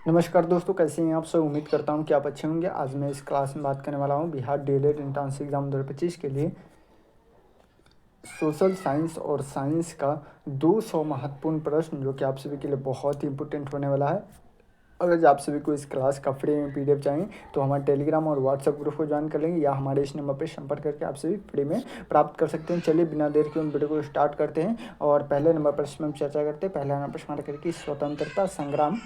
नमस्कार दोस्तों, कैसे हैं आप सब। उम्मीद करता हूं कि आप अच्छे होंगे। आज मैं इस क्लास में बात करने वाला हूं बिहार डीएलएड एंट्रेंस एग्जाम 2025 के लिए सोशल साइंस और साइंस का 200 महत्वपूर्ण प्रश्न, जो कि आप सभी के लिए बहुत ही इंपॉर्टेंट होने वाला है। अगर आप सभी को इस क्लास का फ्री में पीडीएफ चाहिए तो हमारे टेलीग्राम और व्हाट्सएप ग्रुप को ज्वाइन कर लेंगे, या हमारे इस नंबर पर संपर्क करके आप सभी फ्री में प्राप्त कर सकते हैं। चलिए बिना देर के उन वीडियो को स्टार्ट करते हैं और पहले नंबर प्रश्न में हम चर्चा करते हैं। पहला नंबर प्रश्न करके स्वतंत्रता संग्राम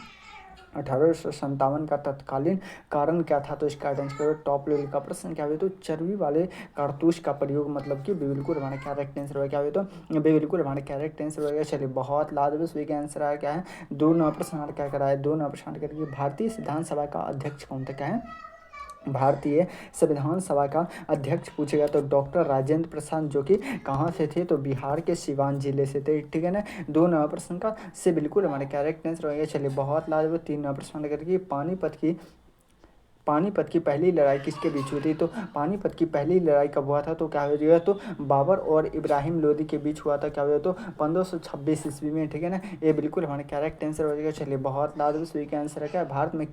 1857 का तत्कालीन कारण क्या था। तो इसका आंसर करो। टॉप लेवल का प्रश्न क्या हुआ, तो चर्बी वाले कारतूस का प्रयोग, मतलब कि बिल्कुल हमारा करेक्ट आंसर होगा। क्या हुआ, तो बिल्कुल हमारा करेक्ट आंसर होगा। चलिए बहुत लाजवाब सभी का आंसर आया। क्या है, दो नंबर प्रश्न हमारा क्या कराया, दो नंबर प्रश्न करके भारतीय संविधान सभा का अध्यक्ष कौन था। क्या है, भारतीय संविधान सभा का अध्यक्ष पूछेगा तो डॉक्टर राजेंद्र प्रसाद, जो कि कहाँ से थे, तो बिहार के सिवान जिले से थे। ठीक है ना, दो नंबर प्रश्न का से बिल्कुल हमारे करेक्ट आंसर होगा। चलिए बहुत लाजवाब तीन नंबर प्रश्न करके पानीपत की पहली लड़ाई किसके बीच हुई थी। तो पानीपत की पहली लड़ाई कब हुआ था, तो क्या हो गया, तो बाबर और इब्राहिम लोदी के बीच हुआ था। क्या हुआ, तो 1526 ईस्वी में। ठीक है ना, ये बिल्कुल हमारे करेक्ट आंसर हो जाएगा। चलिए बहुत लाजवाब सभी का आंसर है। क्या, भारत में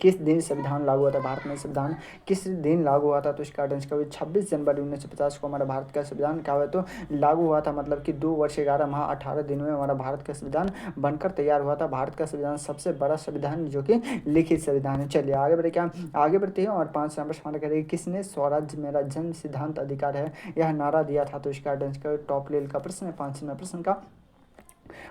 किस दिन संविधान लागू हुआ था। भारत में संविधान किस दिन लागू हुआ था, तो इसका आंसर क्या हुआ, 26 जनवरी 1950 को हमारा भारत का संविधान क्या हुआ, तो लागू हुआ था। मतलब कि 2 वर्ष 11 माह 18 दिन में हमारा भारत का संविधान बनकर तैयार हुआ था। भारत का संविधान सबसे बड़ा संविधान जो कि लिखित संविधान है। चलिए आगे बढ़े, क्या आगे बढ़ते हैं और 5 नंबर सवाल करेंगे। किसने स्वराज्य मेरा जन्म सिद्धांत अधिकार है यह नारा दिया था। तो इसका आंसर टॉप लेवल का प्रश्न है। 5 नंबर प्रश्न का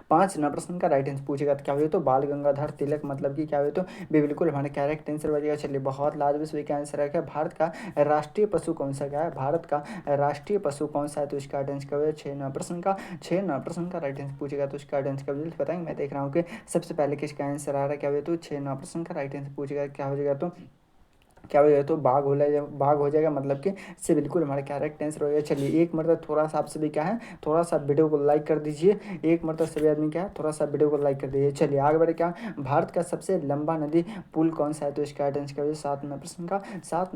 5 नंबर प्रश्न का राइट आंसर पूछेगा तो क्या हुआ, तो बाल गंगाधर तिलक, मतलब कि क्या हुआ, तो बिल्कुल हमारे करेक्ट आंसर बजेगा। चलिए बहुत लाजवाब सभी का आंसर है। भारत का राष्ट्रीय पशु कौन सा, क्या है, भारत का राष्ट्रीय पशु कौन सा है। तो इसका आंसर क्या हुआ, 6 नंबर प्रश्न का राइट आंसर पूछेगा तो इसका आंसर क्या बताएंगे। मैं देख रहा हूँ कि सबसे पहले किसका आंसर आ रहा है। क्या हुआ, तो 6 नंबर प्रश्न का राइट आंसर पूछेगा क्या हो जाएगा, तो क्या हो जाएगा, तो बाघ हो जाएगा, मतलब कि से बिल्कुल हमारा करेक्ट आंसर हो जाएगा। चलिए एक मरतब थोड़ा सा आप सभी क्या है, थोड़ा सा वीडियो को लाइक कर दीजिए। एक मरतब सभी आदमी क्या है, थोड़ा सा वीडियो को लाइक कर दीजिए। चलिए आगे बढ़े। क्या, भारत का सबसे लंबा नदी पुल कौन सा है। तो इसका राइट आंसर क्या हो, 7 नंबर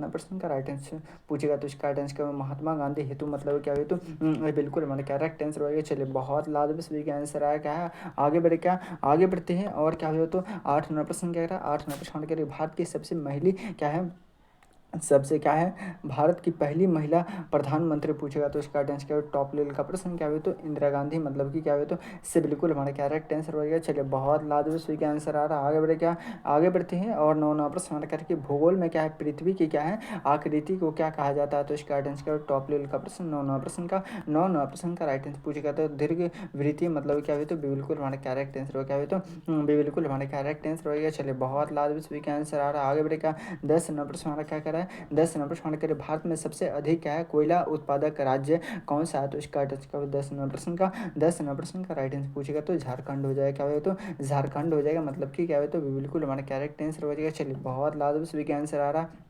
प्रश्न का राइट आंसर पूछेगा तो इसका राइट आंसर क्या हो, महात्मा गांधी हेतु, मतलब क्या हो, तो ये बिल्कुल हमारा करेक्ट आंसर हो गया। चलिए बहुत लाजवाब सभी का आंसर आया। क्या है, आगे बढ़े, क्या आगे बढ़ते हैं और क्या हो, तो 8 नंबर प्रश्न क्या रहा, 8 नंबर प्रश्न भारत की सबसे महिला क्या है, सबसे क्या है, भारत की पहली महिला प्रधानमंत्री पूछेगा तो इसका आंसर क्या हो, टॉप लेवल का प्रश्न क्या हुआ, तो इंदिरा गांधी, मतलब कि क्या हुआ, तो से बिल्कुल हमारा करेक्ट आंसर हो गया। चलिए बहुत लाजवाब सभी का आंसर आ रहा है। आगे बढ़े, क्या आगे बढ़ते हैं और 9 नंबर प्रश्न करके भूगोल में क्या है, पृथ्वी की क्या है आकृति को क्या कहा जाता है। तो इसका आंसर क्या हो, टॉप लेवल का प्रश्न 9 नंबर प्रश्न का राइट आंसर पूछेगा तो दीर्घ वृत्तीय, मतलब क्या हुआ, तो बिल्कुल हमारा करेक्ट आंसर हो, क्या हुआ, तो बिल्कुल हमारा करेक्ट आंसर हो गया। चलिए बहुत लाजवाब सभी का आंसर आ रहा है। आगे बढ़े, क्या 10 नंबर प्रश्न हमारा क्या करा है, 10 नंबर प्रश्न करें भारत में सबसे अधिक क्या है कोयला उत्पादक राज्य कौन सा है। तो इसका आंसर 10 नंबर प्रश्न का राइट आंसर पूछेगा तो झारखंड हो जाएगा। क्या हो, तो झारखंड हो जाएगा, मतलब कि क्या हो, तो बिल्कुल हमारा करेक्ट आंसर हो जाएगा। चलिए बहुत लाजवाब सभी का आंसर आ रहा है।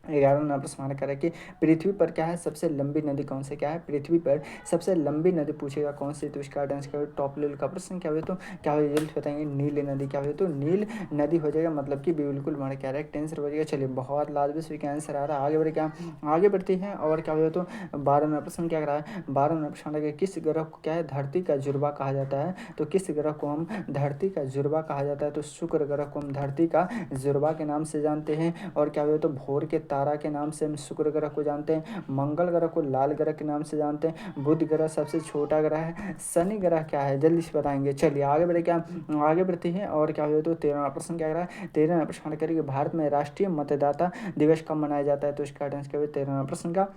11 नंबर प्रश्न हमारा करें कि पृथ्वी पर क्या है सबसे लंबी नदी कौन सी, क्या है, पृथ्वी पर सबसे लंबी नदी पूछेगा कौन सी। तो इसका आंसर क्या हो, टॉप लेवल का प्रश्न क्या हो, तो क्या हो, जल्द बताएंगे, नील नदी। क्या हो, तो नील नदी हो जाएगा, मतलब कि बिल्कुल हमारा करेक्ट आंसर हो जाएगा। चलिए बहुत लाजवाब सभी का आंसर आ रहा है। आगे बढ़े, क्या आगे बढ़ते हैं और क्या हो, तो 12 नंबर प्रश्न क्या करा है, 12 नंबर प्रश्न है किस ग्रह को क्या है धरती का जुड़वा कहा जाता है। तो किस ग्रह को हम धरती का जुड़वा कहा जाता है। तो शुक्र ग्रह को हम धरती का जुड़वा के नाम से जानते हैं। और क्या हुआ, तो भोर के तारा के नाम से हम शुक्र ग्रह को जानते हैं। मंगल ग्रह को लाल ग्रह के नाम से जानते हैं। बुध ग्रह सबसे छोटा ग्रह है। शनि ग्रह क्या है, जल्दी से बताएंगे। चलिए आगे बढ़े, क्या आगे बढ़ते हैं और क्या हुआ, तो 13वां प्रश्न क्या रहा है, 13वां प्रश्न करेंगे भारत में राष्ट्रीय मतदाता दिवस कब मनाया जाता है। तो इसका आंसर क्या हुआ, 13वां प्रश्न का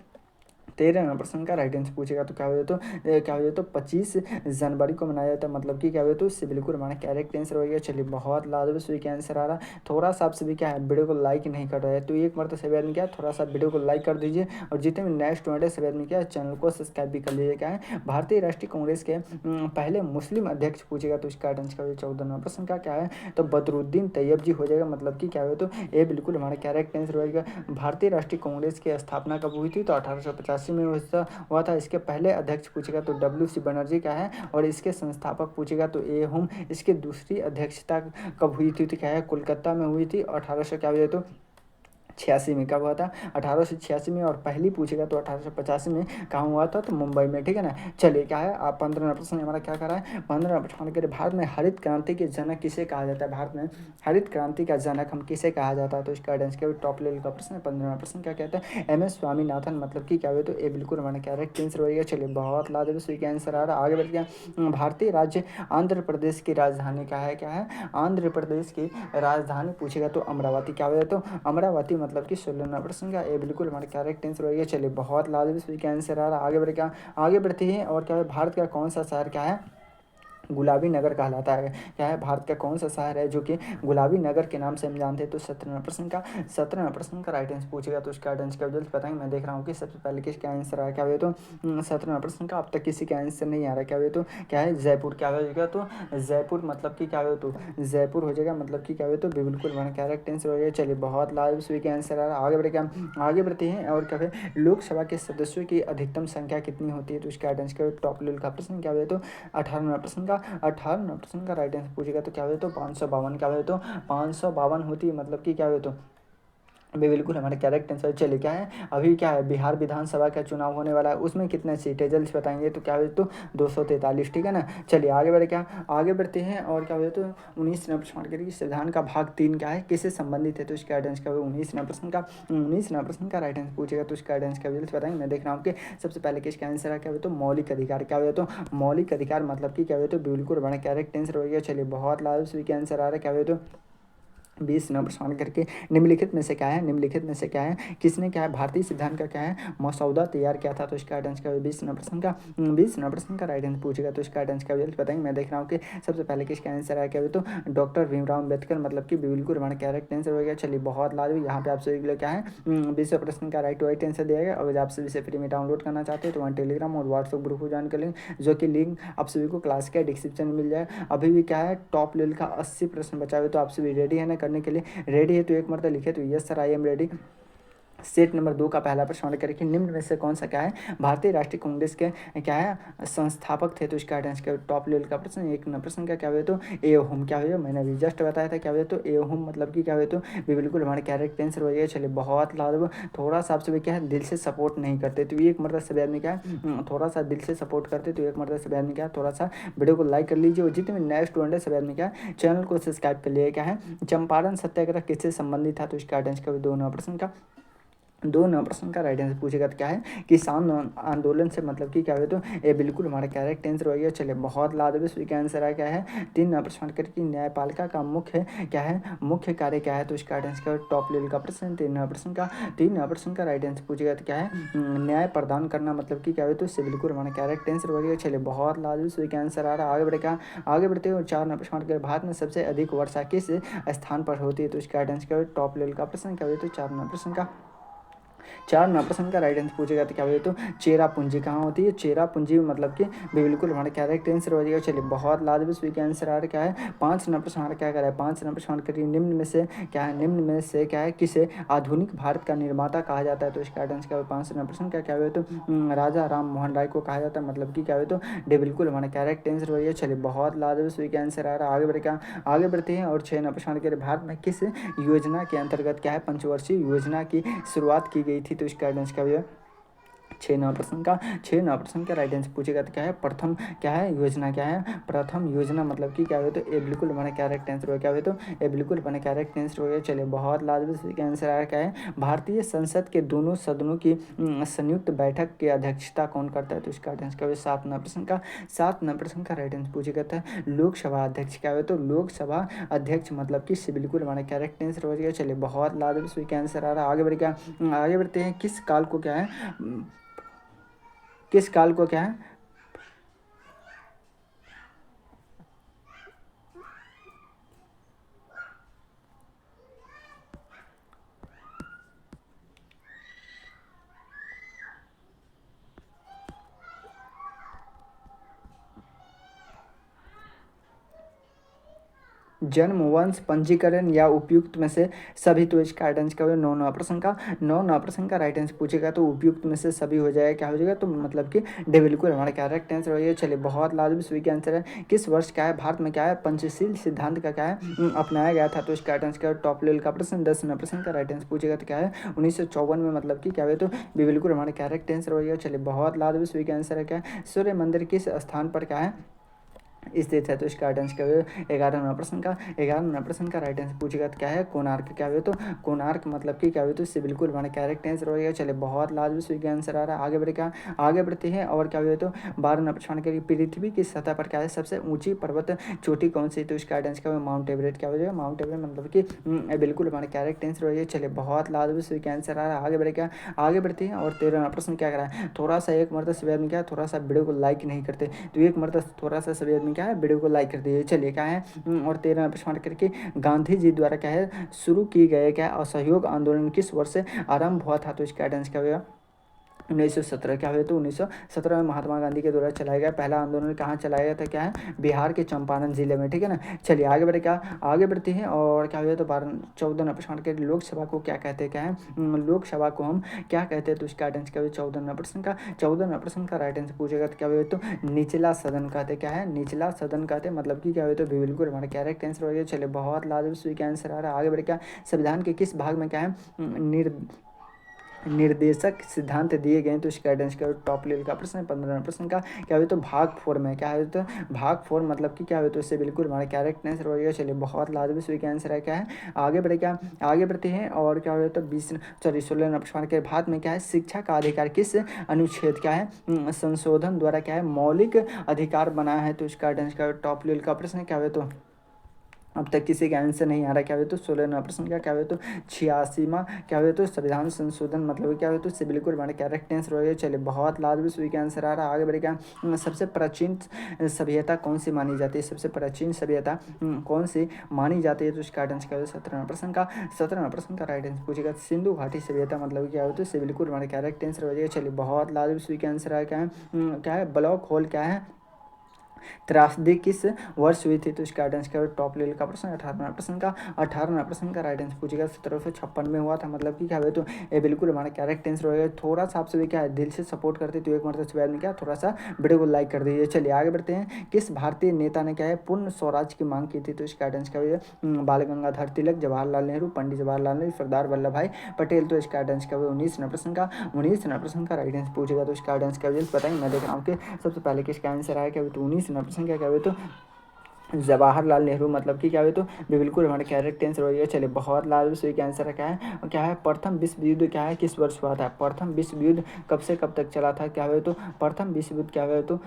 13 नंबर प्रश्न का राइट आंसर पूछेगा तो क्या हो, तो क्या हो, तो 25 जनवरी को मनाया जाता है, मतलब कि क्या हो, तो इससे बिल्कुल हमारा करेक्ट आंसर हो गया। चलिए बहुत लाजवाब सभी का आंसर आ रहा है। थोड़ा सा आप सभी क्या है वीडियो को लाइक नहीं कर रहे हैं, तो एक बार तो सभी आदमी क्या थोड़ा सा वीडियो को लाइक कर दीजिए। और जितने भी नए स्टूडेंट है सभी आदमी क्या चैनल को सब्सक्राइब भी कर लीजिए। क्या है, भारतीय राष्ट्रीय कांग्रेस के पहले मुस्लिम अध्यक्ष पूछेगा तो इसका आंसर क्या हो, 14 नंबर प्रश्न का क्या है, तो बदरुद्दीन तैयब जी हो जाएगा, मतलब कि क्या हो, तो ये बिल्कुल हमारा करेक्ट आंसर होगा। भारतीय राष्ट्रीय कांग्रेस की स्थापना कब हुई थी, तो 1885 में हुआ था। इसके पहले अध्यक्ष पूछेगा तो डब्ल्यू सी बनर्जी का है। और इसके संस्थापक पूछेगा तो ए होम। इसके दूसरी अध्यक्षता कब हुई थी, तो क्या है, कोलकाता में हुई थी 1800 क्या हुआ, तो छियासी में कब हुआ था, 1886 में। और पहली पूछेगा तो 1885 में कहाँ हुआ था, तो मुंबई में, ठीक है ना। चलिए क्या है, आप 15 प्रश्न हमारा क्या कर रहा है, 15 प्रश्न के भारत में हरित क्रांति के जनक किसे कहा जाता है, भारत में हरित क्रांति का जनक हम किसे कहा जाता है, तो इसका आंसर क्या टॉप लेवल का प्रश्न है। 15 प्रश्न क्या कहता है, MS स्वामीनाथन, मतलब कि क्या हुआ, तो ये बिल्कुल हमारा करेक्ट आंसर हो गया। चलिए बहुत लाजवाब सही का आंसर आ रहा है। आगे बढ़ गया, भारतीय राज्य आंध्र प्रदेश की राजधानी क्या है, क्या है, आंध्र प्रदेश की राजधानी पूछेगा तो अमरावती, क्या हुआ, तो अमरावती, मतलब कि 16 प्रश्न का ये बिल्कुल हमारे करेक्ट आंसर हो गया। चलिए बहुत लाजवाब सही का आंसर आ रहा है। आगे बढ़ गया, आगे बढ़ते हैं। और क्या है, भारत का कौन सा शहर क्या है, गुलाबी नगर कहलाता है, क्या है, भारत का कौन सा शहर है जो कि गुलाबी नगर के नाम से हम जानते हैं, तो 17 प्रश्न का राइट आंसर पूछेगा तो उसका आंसर क्या जल्द बताएंगे। मैं देख रहा हूँ कि सबसे पहले किसका आंसर आया, क्या हुआ, तो 17 प्रश्न का अब तक किसी का आंसर नहीं आ रहा, क्या हुआ, तो क्या है, जयपुर, क्या हो जाएगा, तो जयपुर, मतलब कि क्या हो, तो जयपुर हो जाएगा, मतलब कि क्या हुआ, तो बिल्कुल हमारा करेक्ट आंसर हो जाएगा। चलिए बहुत लाइव सुई का आंसर आ रहा है। आगे बढ़े क्या, आगे बढ़ते हैं। और क्या है, लोकसभा के सदस्यों की अधिकतम संख्या कितनी होती है, तो इसका आंसर टॉप लेवल का प्रश्न, क्या हुआ, तो 18 प्रश्न का राइट आंसर पूछेगा तो क्या हुआ, तो 552, क्या हुआ, तो 552 होती है, मतलब कि क्या हुआ, तो भी बिल्कुल हमारे करेक्ट आंसर। चलिए क्या है, अभी क्या है, बिहार विधानसभा का चुनाव होने वाला है, उसमें कितने सीट है जल्द से बताएंगे, तो क्या हुआ, तो 243, ठीक है ना। चलिए आगे बढ़े, क्या आगे बढ़ते हैं। और क्या हुआ, तो 19 प्रश्न संविधान का भाग 3 क्या है, किससे संबंधित है, तो इसका आंसर क्या हुआ, 19 प्रश्न का राइट आंसर पूछेगा तो इसका आंसर क्या जल्द से बताएंगे। मैं देख रहा हूँ कि सबसे पहले किसका आंसर है, क्या हुआ, तो मौलिक अधिकार, क्या हुआ, तो मौलिक अधिकार, मतलब कि क्या हुआ, तो बिल्कुल हमारा करेक्ट आंसर हो गया। चलिए बहुत लाभ सभी के आंसर आ रहा है, क्या हुआ, तो 20 नंबर सवाल करके निम्नलिखित में से क्या है, निम्नलिखित में से क्या है, किसने क्या है, भारतीय सिद्धांत का क्या है, मसौदा तैयार किया था, तो इसका आंसर क्या है, 20 नंबर का राइट आंसर पूछेगा तो इसका आंसर क्या जल्द बताएंगे। मैं देख रहा हूँ कि सबसे पहले किसका आंसर आया, क्या हुआ, तो डॉक्टर भीमराव अम्बेडकर, मतलब कि बिल्कुल हमारा करेक्ट आंसर हो गया। चलिए बहुत लाजवाब, यहाँ पे आप सभी के लिए क्या है, 20 प्रश्न का राइट आंसर दिया गया। अगर आप सभी से फ्री में डाउनलोड करना चाहते हैं तो वहाँ टेलीग्राम और व्हाट्सएप ग्रुप को ज्वाइन कर लेंगे, जो कि लिंक आप सभी को क्लास के डिस्क्रिप्शन में मिल जाए। अभी भी क्या है, टॉप लेवल का 80 प्रश्न बचा हुआ, तो आप सभी रेडी है ना करने के लिए, रेडी है तो एक मरतबा लिखे तो yes sir I am ready. Set number 2 का पहला प्रश्न हमारे करें कि निम्न में से कौन सा क्या है, भारतीय राष्ट्रीय कांग्रेस के क्या है, संस्थापक थे, तो इसका आंसर टॉप लेवल का प्रश्न। एक नंबर प्रश्न का क्या हुआ, तो ए होम, क्या हुआ, मैंने अभी जस्ट बताया था, क्या हुआ, तो ए होम, मतलब कि क्या हुआ, तो बिल्कुल हमारे करेक्ट आंसर हो जाएगा। चलिए बहुत लाभ, थोड़ा सा आपसे क्या है, दिल से सपोर्ट नहीं करते तो एक मरतबा सभी आदमी क्या है, थोड़ा सा दिल से सपोर्ट करते तो एक मरतबा सभी आदमी क्या है, थोड़ा सा वीडियो को लाइक कर लीजिए। और जितने नए स्टूडेंट है सभी आदमी क्या है, चैनल को सब्सक्राइब कर लिए। क्या है, चंपारण सत्याग्रह किससे संबंधित था, तो इसका आंसर 2 नंबर प्रश्न का 2 नंबर प्रश्न का राइट आंसर पूछेगा तो क्या है, किसान आंदोलन से, मतलब कि क्या हुआ, तो ये बिल्कुल हमारा करेक्ट आंसर हो गया। चलिए बहुत लाजवाब स्वीक आंसर है, क्या है, 3 नंबर प्रश्न करके न्यायपालिका का मुख्य क्या है, मुख्य कार्य क्या है, तो इसका आंसर टॉप लेवल का प्रश्न। 3 नंबर प्रश्न का राइट आंसर पूछेगा तो क्या है, न्याय प्रदान करना, मतलब कि क्या हुआ, तो इससे बिल्कुल हमारा करेक्ट आंसर हो गया। चलिए बहुत लाजवाब स्वीक आंसर आ रहा है। आगे बढ़े, क्या आगे बढ़ते हुए 4 नंबर प्रश्न, भारत में सबसे अधिक वर्षा किस स्थान पर होती है, तो इसका आंसर टॉप लेवल का प्रश्न, क्या हुआ, तो 4 नंबर प्रश्न का 4 नंबर का राइट आंसर पूछेगा तो क्या बोले, तो चेरा पूंजी कहाँ होती है, चेरा पूंजी, मतलब कि बिल्कुल हमारा करेक्ट आंसर हो जाएगा। चलिए बहुत लाजवाब स्वीक आंसर आ रहा क्या है, 5 नंबर हमारा क्या करा है, 5 नंबर सवाल करिए निम्न में से क्या है, निम्न में से क्या है, किसे आधुनिक भारत का निर्माता कहा जाता है, तो इसका आंसर क्या 5 नंबर का क्या हुआ, तो राजा राम मोहन राय को कहा जाता है, मतलब कि क्या हुआ, तो डे बिल्कुल हमारा करेक्ट आंसर हो जाएगा। चलिए बहुत लाजवाब स्वीक आंसर आ रहा है। आगे बढ़े, क्या आगे बढ़ते हैं। और 6 नंबर सवाल करिए, भारत में किस योजना के अंतर्गत क्या है, पंचवर्षीय योजना की शुरुआत की गई थी, तो इसका आंसर क्या हुआ, 6 नंबर प्रश्न का राइट आंसर पूछेगा तो क्या है, प्रथम क्या है, योजना क्या है, प्रथम योजना, मतलब कि क्या हुआ, तो ये बिल्कुल हमारा करेक्ट आंसर हो, क्या हुआ, तो ये बिल्कुल हमारा करेक्ट आंसर हो गया। चलिए बहुत लाजवाब का आंसर आया, क्या है, भारतीय संसद के दोनों सदनों की संयुक्त बैठक की अध्यक्षता कौन करता है, तो इसका आंसर क्या हुआ, 7 नंबर प्रश्न का राइट आंसर पूछेगा था लोकसभा अध्यक्ष, क्या हुआ, तो लोकसभा अध्यक्ष, मतलब कि इससे बिल्कुल हमारा करेक्ट आंसर हो गया। चलिए बहुत लाजवाब का आंसर आ रहा है। आगे बढ़ गया, आगे बढ़ते हैं। किस काल को क्या है, किस काल को क्या है, जन्म, वंश, पंजीकरण या उपयुक्त में से सभी, तो इसका राइट आंसर क्या होगा 9 प्रश्न का 9 प्रश्न का राइट आंसर पूछेगा तो उपयुक्त में से सभी हो जाएगा, क्या हो जाएगा तो मतलब कि डी बिल्कुल हमारा करेक्ट आंसर हो जाएगा। चलिए बहुत लाजमी सभी का आंसर है। किस वर्ष क्या है भारत में क्या है पंचशील सिद्धांत का क्या है अपनाया गया था, तो इसका राइट आंसर क्या है टॉप लेवल का प्रश्न 10 प्रश्न का राइट आंसर पूछेगा तो क्या है 1954 में, मतलब कि क्या है तो बी बिल्कुल हमारा करेक्ट आंसर हो जाएगा। चलिए बहुत लाजमी सभी का आंसर है क्या है सूर्य मंदिर किस स्थान पर क्या है स्थित है, तो इसका राइट आंसर क्या है 11 प्रश्न का राइट आंसर पूछेगा तो क्या है कोणार्क, क्या है तो कोणार्क मतलब कि क्या है तो इससे बिल्कुल हमारा करेक्ट आंसर हो जाएगा। चलिए बहुत लाजमी सही आंसर आ रहा है। आगे बढ़ते हैं और क्या है तो 12 प्रश्न के पृथ्वी की सतह पर क्या है सबसे ऊंची पर्वत चोटी कौन सी, तो इसका राइट आंसर क्या है माउंट एवरेस्ट, क्या हो जाएगा माउंट एवरेस्ट, मतलब कि बिल्कुल हमारा करेक्ट आंसर हो जाएगा। चलिए बहुत लाजमी सही आंसर आ रहा है। आगे बढ़ते हैं और 13 प्रश्न क्या करा है थोड़ा सा एक मरतबा सभी आदमी क्या है थोड़ा सा वीडियो को लाइक नहीं करते, तो एक मरतबा थोड़ा सा सभी आदमी क्या है वीडियो को लाइक कर दीजिए। चलिए क्या है और 13 प्रश्न करके गांधी जी द्वारा क्या है शुरू की गए क्या असहयोग आंदोलन किस वर्ष से आरंभ हुआ था, तो इसका आंसर क्या होगा 1917, क्या हुआ तो 1917 में महात्मा गांधी के द्वारा चलाया गया पहला आंदोलन कहाँ चलाया गया था, क्या है बिहार के चंपारण जिले में, ठीक है ना। चलिए आगे बढ़ते हैं और क्या हुआ तो 14 प्रश्न के लोकसभा को क्या कहते हैं, क्या है लोकसभा को हम क्या कहते हैं, तो इसका आंसर क्या हुआ 14 प्रश्न का राइट आंसर पूछेगा तो क्या हुआ तो निचला सदन कहते, क्या है निचला सदन कहते, मतलब कि क्या हुआ तो बिल्कुल हमारा करेक्ट आंसर हो गया। चलिए बहुत लाजवाब आंसर आ रहा है। आगे बढ़ क्या संविधान के किस भाग में क्या है निर्देशक सिद्धांत दिए गए, तो इसका आंसर क्या टॉप लेवल का प्रश्न है 15 प्रश्न का, क्या हुआ तो भाग 4 में, क्या है तो भाग 4 मतलब कि क्या हुआ तो इससे बिल्कुल हमारा करेक्ट आंसर हो गया। चलिए बहुत लाजमी सही का आंसर है, क्या है आगे बढ़ते हैं और क्या हुआ तो 16 प्रश्न के भारत में क्या है शिक्षा का अधिकार किस अनुच्छेद क्या है संशोधन द्वारा क्या है मौलिक अधिकार बना है, तो इसका आंसर क्या टॉप लेवल का प्रश्न है। क्या हुआ तो अब तक किसी का आंसर नहीं आ रहा, क्या हुआ तो 16 प्रश्न का क्या हुआ तो 86वां क्या हुआ तो संविधान संशोधन मतलब क्या हुआ तो इससे बिल्कुल हमारे करेक्ट आंसर हो गया। चलिए बहुत लाजमी सही का आंसर आ रहा है। आगे बढ़ेगा सबसे प्राचीन सभ्यता कौन सी मानी जाती है, सबसे प्राचीन सभ्यता कौन सी मानी जाती है, तो इसका आंसर क्या होगा 17 प्रश्न का राइट आंसर पूछेगा सिंधु घाटी सभ्यता मतलब क्या होता है इससे बिल्कुल हमारे करेक्ट आंसर हो जाएगा। चलिए बहुत लाजमी सही का आंसर है, क्या है ब्लॉक होल क्या है त्रासदी किस वर्ष हुई थी, तो इसका आंसर क्या टॉप लेवल का प्रश्न 18 प्रश्न का राइट आंसर पूछेगा 1756 में हुआ था, मतलब कि क्या हुआ तो ये बिल्कुल हमारा करेक्ट आंसर होगा। थोड़ा सा आपसे भी क्या है दिल से सपोर्ट करते तो एक मरतबा में क्या थोड़ा सा वीडियो को लाइक कर दीजिए। चलिए आगे बढ़ते हैं किस भारतीय नेता ने क्या है पूर्ण स्वराज की मांग की थी, तो इसका आंसर क्या हुआ बाल गंगाधर तिलक, जवाहरलाल नेहरू, पंडित जवाहरलाल नेहरू, सरदार वल्लभ भाई पटेल, तो इसका आंसर क्या हुआ 19 प्रश्न का राइट आंसर पूछेगा, तो इसका आंसर क्या हुआ बताइए। मैं देख रहा हूँ कि सबसे पहले किसका आंसर आया, क्या हुआ तो 19 प्रश्न क्या हुआ तो जवाहरलाल नेहरू, मतलब कि क्या हुआ तो बिल्कुल हमारे करेक्ट आंसर हो गया। चलिए बहुत लाजवाब सही आंसर क्या है प्रथम विश्व युद्ध क्या है किस वर्ष हुआ था, प्रथम विश्व युद्ध कब से कब तक चला था, क्या हुआ तो प्रथम विश्व युद्ध क्या हुआ तो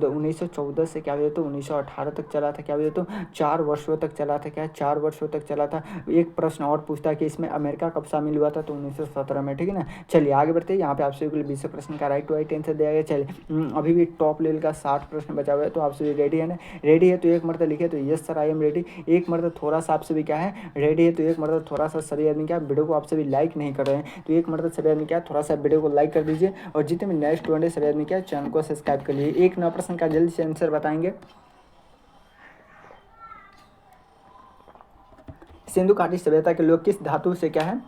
1914 से क्या हुआ तो 1918 तक चला था, क्या हुआ तो 4 वर्षों तक चला था, क्या 4 वर्षों तक चला था। एक प्रश्न और पूछता है कि इसमें अमेरिका कब शामिल हुआ था, तो 1917 में, ठीक है ना। चलिए आगे बढ़ते हैं, यहाँ पे आपसे 20 प्रश्न का राइट आंसर दिया गया। चलिए अभी भी टॉप लेवल का 60 प्रश्न बचा हुआ है, तो आपसे रेडी है ना, रेडी है तो एक मरतबा लिखे तो yes sir I am ready, एक मरतबा थोड़ा सा आपसे भी क्या है रेडी है तो एक मरतबा थोड़ा सा सभी आदमी क्या वीडियो को आपसे भी लाइक नहीं कर रहे हैं, तो एक मरतबा सभी आदमी क्या थोड़ा सा वीडियो को लाइक कर दीजिए और जितने भी नए स्टूडेंट है सभी आदमी क्या चैनल को सब्सक्राइब कर लीजिए। एक 9 प्रश्न का जल्दी से आंसर बताएंगे। सिंधु घाटी सभ्यता के लोग किस धातु से क्या है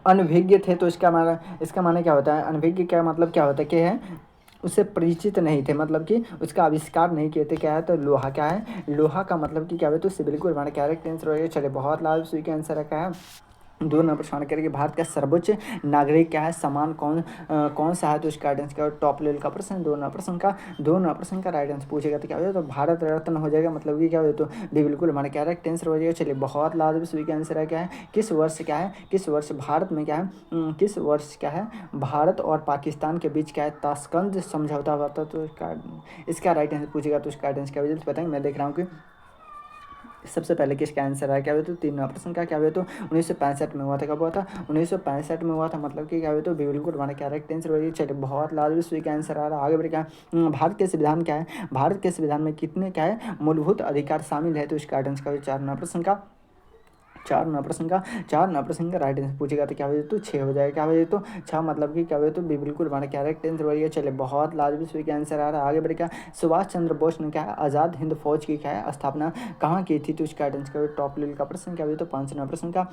अनभिज्ञ थे, तो इसका माना क्या होता है अनभिज्ञ क्या मतलब क्या होता है कि है उससे परिचित नहीं थे, मतलब कि उसका आविष्कार नहीं किए थे, क्या है तो लोहा, क्या है लोहा का मतलब कि क्या है तो उससे बिल्कुल हमारा करेक्ट आंसर हो गया। चले बहुत लाभ सुई का आंसर रखा है। 2 नंबर प्रश्न करेंगे भारत का सर्वोच्च नागरिक क्या है सम्मान कौन सा है, तो इसका आंसर क्या टॉप लेवल का प्रश्न 2 नंबर प्रश्न का राइट आंसर पूछेगा तो क्या हो जाएगा तो भारत रत्न हो जाएगा, मतलब कि क्या हो तो बिल्कुल हमारा करेक्ट आंसर हो जाएगा। चलिए बहुत लाजवाब सभी का आंसर है, क्या है किस वर्ष भारत में क्या है किस वर्ष क्या है भारत और पाकिस्तान के बीच क्या है ताशकंद समझौता हुआ था, तो इसका राइट आंसर पूछेगा तो इसका आंसर क्या हो जाएगा बताएंगे। मैं देख रहा हूँ कि सबसे पहले किसका आंसर है, क्या हुआ तो 3 प्रश्न का क्या हुआ तो 1965 में हुआ था, कब हुआ था 1965 में हुआ था, मतलब कि क्या हुआ तो बिल्कुल हमारा करेक्ट आंसर हो गया। चलिए बहुत लाजवाब सही का आंसर आ रहा है। आगे बढ़ क्या भारत के संविधान क्या है भारत के संविधान में कितने क्या है मूलभूत अधिकार शामिल है, तो इसका आंसर का 4 प्रश्न का चार नंबर प्रश्न का राइट आंसर पूछेगा तो क्या हो जाए तो 6 हो जाएगा। क्या हो जाए तो 6 मतलब कि क्या हो जाए तो बी बिल्कुल हमारा करेक्ट आंसर वही है। चले बहुत लाजमी सही का आंसर आ रहा है। आगे बढ़ क्या सुभाष चंद्र बोस ने क्या है आज़ाद हिंद फौज की क्या है स्थापना कहाँ की थी तो उसका राइट आंसर टॉप लेवल का प्रश्न क्या हो तो 5 नंबर प्रश्न का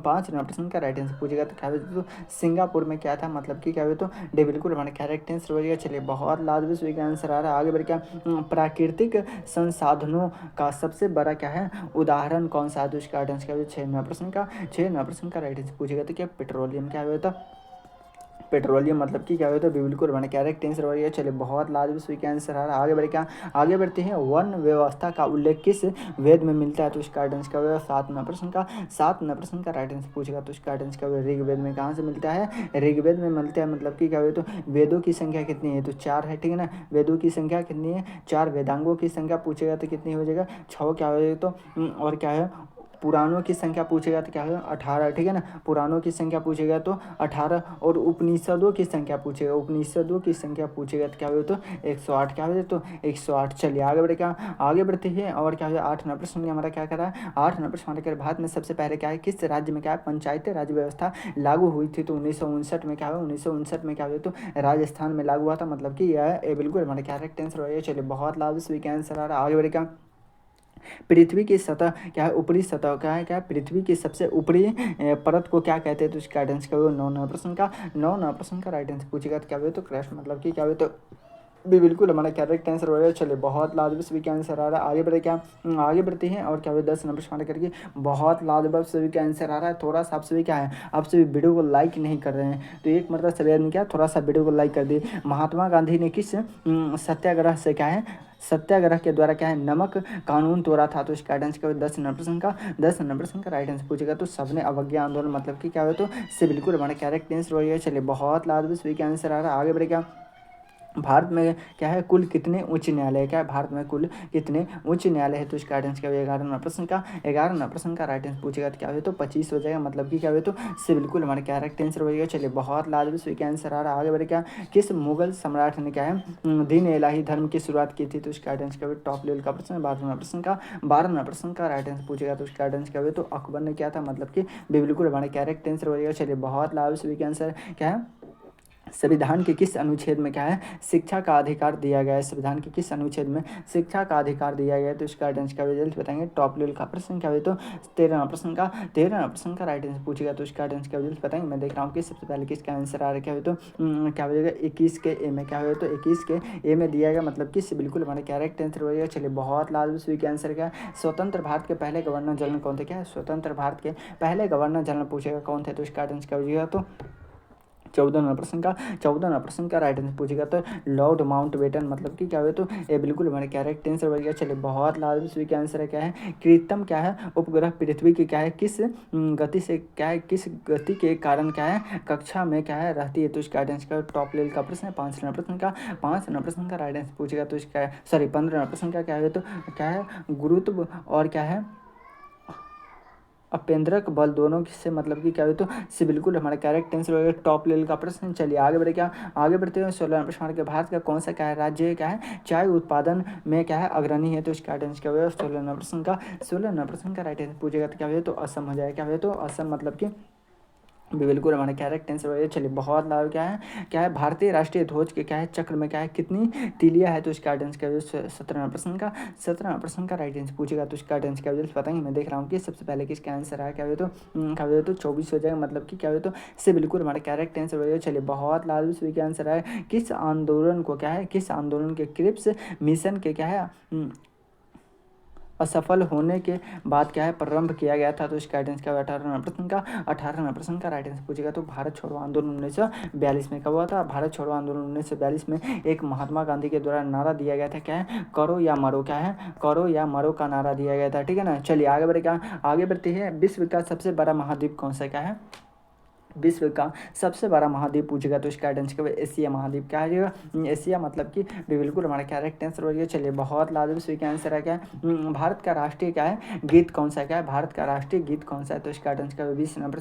5 नंबर प्रश्न का राइट आंसर पूछेगा तो क्या हो तो सिंगापुर में क्या था मतलब कि क्या हो तो डे बिल्कुल हमारा करेक्ट आंसर वही है। चलिए बहुत लाजमी सही का आंसर आ रहा है। आगे बढ़ क्या प्राकृतिक संसाधनों का सबसे बड़ा क्या है उदाहरण कौन सा है तो इसका आंसर क्या 6 नंबर प्रश्न का राइट आंसर पूछेगा तो क्या पेट्रोलियम क्या होता पेट्रोलियम मतलब कि क्या होता है बिल्कुल मैंने करेक्ट आंसर वही है। चलिए बहुत लाजमी सही का आंसर आ रहा है। आगे बढ़ क्या आगे बढ़ते हैं वन व्यवस्था का उल्लेख किस वेद में मिलता है तो इसका आंसर क्या होगा 7 नंबर प्रश्न का राइट आंसर पूछेगा तो इसका आंसर क्या होगा ऋग्वेद में कहाँ से मिलता है ऋग्वेद में मिलता है मतलब कि क्या हो तो वेदों की संख्या कितनी है तो 4 है ठीक है ना। वेदों की संख्या कितनी है 4 वेदांगों की संख्या पूछेगा तो कितनी हो जाएगा 6 क्या हो जाएगा तो और क्या है पुराणों की संख्या पूछेगा तो क्या होगा 18 ठीक है ना। पुराणों की संख्या पूछेगा तो 18 और उपनिषदों की संख्या पूछेगा तो क्या होगा तो 108 क्या हो तो 108। चलिए आगे बढ़ेगा आगे बढ़ते हैं और क्या हो 8 नंबर प्रश्न में हमारा क्या कर रहा है 8 नंबर प्रश्न हमारे भारत में सबसे पहले क्या है किस राज्य में क्या है पंचायती राज व्यवस्था लागू हुई थी तो 1959 में क्या हुआ 1959 में क्या हुआ तो राजस्थान में लागू हुआ था मतलब कि यह बिल्कुल हमारे करेक्ट आंसर हो। चलिए बहुत लाभ इसका आंसर आ रहा है। आगे बढ़ेगा पृथ्वी की सतह क्या है ऊपरी सतह क्या है पृथ्वी की सबसे ऊपरी परत को क्या कहते हैं तो इसका आंसर क्या होगा 9 नंबर प्रश्न का राइट आंसर पूछेगा तो क्या हुआ तो क्रस्ट मतलब कि क्या हुआ तो भी बिल्कुल हमारा करेक्ट आंसर होगा। चलिए बहुत लाजवाब सभी का आंसर आ रहा है। आगे बढ़े क्या आगे बढ़ते हैं और क्या हुआ 10 नंबर स्टार्ट करके बहुत लाजवाब सभी का आंसर आ रहा है। थोड़ा सा आप सभी क्या है आप सभी वीडियो को लाइक नहीं कर रहे हैं तो एक मतलब सभी आदमी क्या थोड़ा सा वीडियो को लाइक कर दिए। महात्मा गांधी ने किस सत्याग्रह से क्या है सत्याग्रह के द्वारा क्या है नमक कानून तोड़ा था तो इसका आंसर क्या 10 नंबर का राइट आंसर पूछेगा तो सबने अवज्ञा आंदोलन मतलब कि क्या हुआ तो से बिल्कुल हमारा करेक्ट आंसर हो गया। चलिए बहुत लाजवाब सभी का आंसर आ रहा है। आगे बढ़ेगा भारत में क्या है कुल कितने उच्च न्यायालय क्या है भारत में कुल कितने उच्च न्यायालय है तो इसका आंसर क्या होगा 11 नंबर प्रश्न का राइट आंसर पूछेगा तो क्या हो तो 25 हो जाएगा मतलब कि क्या हो तो से बिल्कुल हमारे करेक्ट आंसर हो जाएगा। चलिए बहुत लाजवाब सही का आंसर आ रहा है। आगे बढ़े क्या किस मुगल सम्राट ने क्या है दीन इलाही धर्म की शुरुआत की थी तो इसका आंसर क्या टॉप लेवल का प्रश्न 12 नंबर प्रश्न का राइट आंसर पूछेगा तो इसका आंसर क्या हो तो अकबर ने क्या था मतलब कि बिल्कुल हमारे करेक्ट आंसर हो जाएगा। चलिए बहुत लाजवाब सही का आंसर क्या है संविधान के किस अनुच्छेद में क्या है शिक्षा का अधिकार दिया गया है संविधान के किस अनुच्छेद में शिक्षा का अधिकार दिया गया है तो इसका राइट आंसर का रिजल्ट बताएंगे। टॉप लेवल का प्रश्न क्या है तो 13 प्रश्न का राइट आंसर पूछेगा तो इसका आंसर का रिजल्ट बताएंगे। मैं देख रहा हूँ कि सबसे पहले किसका आंसर आ रहा है क्या हो तो क्या हो जाएगा 21 के ए में क्या हो तो 21 के ए में दिया गया मतलब किस बिल्कुल हमारे करेक्ट आंसर हो जाएगा। चलिए बहुत लाजवाब सभी का आंसर क्या स्वतंत्र भारत के पहले गवर्नर जनरल कौन थे क्या स्वतंत्र भारत के पहले गवर्नर जनरल पूछेगा कौन थे तो इसका आंसर क्या हो जाएगा तो 14 नंबर प्रश्न का राइट आंसर पूछेगा तो लॉर्ड माउंटबेटन मतलब कि क्या हुआ तो ये बिल्कुल हमारे करेक्ट आंसर बन गया। चलिए बहुत लाजवाब सभी का आंसर है क्या है कृत्रिम क्या है उपग्रह पृथ्वी की क्या है किस गति से क्या है किस गति के कारण क्या है कक्षा में क्या है रहती है तो इसका आंसर का टॉप लेवल का प्रश्न है 5 नंबर प्रश्न का राइट आंसर पूछेगा तो इसका सॉरी 15 नंबर प्रश्न का क्या है तो क्या है गुरुत्व और क्या है अपेंद्रक बल दोनों से मतलब कि क्या हो तो से बिल्कुल हमारा करेक्ट आंसर होगा टॉप लेवल का प्रश्न। चलिए आगे बढ़े क्या आगे बढ़ते हैं 16 प्रश्न के भारत का कौन सा क्या है राज्य क्या है चाय उत्पादन में क्या है अग्रणी है तो इसका आंसर क्या होगा 16 नंबर प्रश्न का राइट आंसर पूछेगा तो क्या हो तो असम हो जाएगा। क्या हो तो असम मतलब कि बिल्कुल हमारा करेक्ट आंसर हो। चलिए बहुत लाभ क्या है भारतीय राष्ट्रीय ध्वज के क्या है चक्र में क्या है कितनी तीलियां है तो इसका आंसर क्या है 17 प्रश्न का राइट आंसर पूछेगा तो इसका आंसर क्या हो बताएंगे। मैं देख रहा हूँ कि सबसे पहले किसका आंसर आया क्या हो तो क्या हो तो 24 हो जाएगा मतलब कि क्या हो तो से बिल्कुल हमारा करेक्ट आंसर हो। चलिए बहुत लाभ सभी का आंसर आया किस आंदोलन को क्या है किस आंदोलन के क्रिप्स मिशन के क्या है असफल होने के बाद क्या है प्रारंभ किया गया था तो इसका आंसर क्या 18 नंबर प्रश्न का राइट आंसर पूछेगा तो भारत छोड़ो आंदोलन 1942 में कब हुआ था भारत छोड़ो आंदोलन 1942 में एक महात्मा गांधी के द्वारा नारा दिया गया था क्या है करो या मरो क्या है करो या मरो का नारा दिया गया था ठीक है ना। चलिए आगे बढ़े क्या आगे बढ़ते हैं विश्व का सबसे बड़ा महाद्वीप कौन सा क्या है विश्व का सबसे बड़ा महाद्वीप पूछेगा तो इसका आंसर क्या एशिया महाद्वीप क्या है एशिया मतलब कि बिल्कुल हमारा करेक्ट आंसर हो गया। चलिए बहुत लाजवाब सही का आंसर है क्या भारत का राष्ट्रीय क्या है गीत कौन सा क्या है भारत का राष्ट्रीय गीत कौन सा है तो इसका आंसर क्या 20 नंबर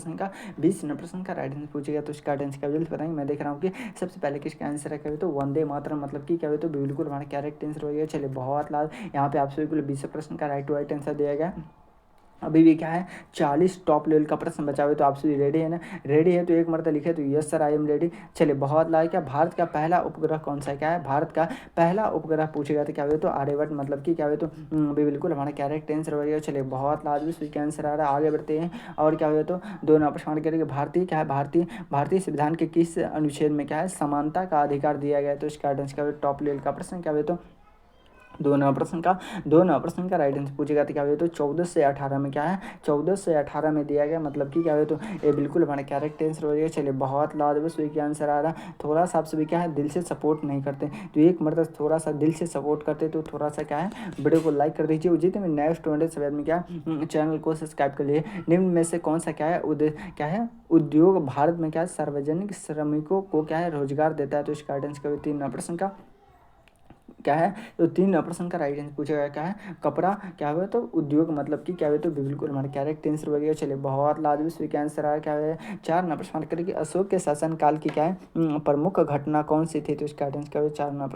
प्रश्न का राइट आंसर पूछेगा तो इसका आंसर क्या जल्द बताएंगे। मैं देख रहा हूँ कि सबसे पहले किसका आंसर है क्या तो वंदे मातरम मतलब कि क्या हो तो बिल्कुल हमारा करेक्ट आंसर हो गया। चलिए बहुत लाभ यहाँ पे आपसे बिल्कुल 20 प्रश्न का राइट आंसर दिया गया। अभी भी क्या है 40 टॉप लेवल का प्रश्न बचा हुआ है। तो आप सभी रेडी है ना? रेडी है तो एक मरतबा लिखे तो yes sir I am ready. चलिए बहुत लाइक। क्या भारत का पहला उपग्रह कौन सा है? क्या है भारत का पहला उपग्रह पूछेगा तो क्या हुआ? तो आर्यभट्ट मतलब कि क्या हुआ? तो भी बिल्कुल हमारा करेक्ट आंसर हो जाएगा। चलिए बहुत लाजमी इसका आंसर आ रहा है। आगे बढ़ते हैं और क्या हुआ? तो दोनों प्रश्न करेंगे। भारतीय क्या है? भारतीय संविधान के किस अनुच्छेद में क्या है समानता का अधिकार दिया गया है? तो इसका आंसर क्या हुआ? टॉप लेवल का प्रश्न क्या हुआ? तो दो नंबर प्रश्न का राइट आंसर पूछेगा तो क्या हुआ? तो 14 से 18 में क्या है 14 से 18 में दिया गया मतलब कि क्या हुआ? तो ये बिल्कुल हमारा करेक्ट आंसर हो जाएगा। चलिए बहुत लाजवाब सभी आंसर आ रहा है। थोड़ा सा आप सभी क्या है दिल से सपोर्ट नहीं करते, तो एक मतलब थोड़ा सा दिल से सपोर्ट करते तो थोड़ा सा क्या है वीडियो को लाइक कर दीजिए। जितने भी नए स्टूडेंट सभी आदमी क्या चैनल को सब्सक्राइब कर लिए। निम्न में से कौन सा क्या है उद्योग भारत में क्या है सार्वजनिक श्रमिकों को क्या है रोजगार देता है? तो इसका आंसर क्या हुआ? 3 नंबर प्रश्न का क्या है? तो 3 प्रश्न का राइट आंसर पूछेगा क्या है कपड़ा क्या हुआ? तो उद्योग मतलब कि क्या हुआ? तो बिल्कुल हमारे करेक्ट आंसर हो गया। चलिए बहुत लाजमी इसका क्या आंसर आया क्या है? 4 नंबर प्रश्न करेंगे अशोक के शासन काल की क्या है प्रमुख घटना कौन सी थी? तो इसका आंसर क्या हुआ? 4 नंबर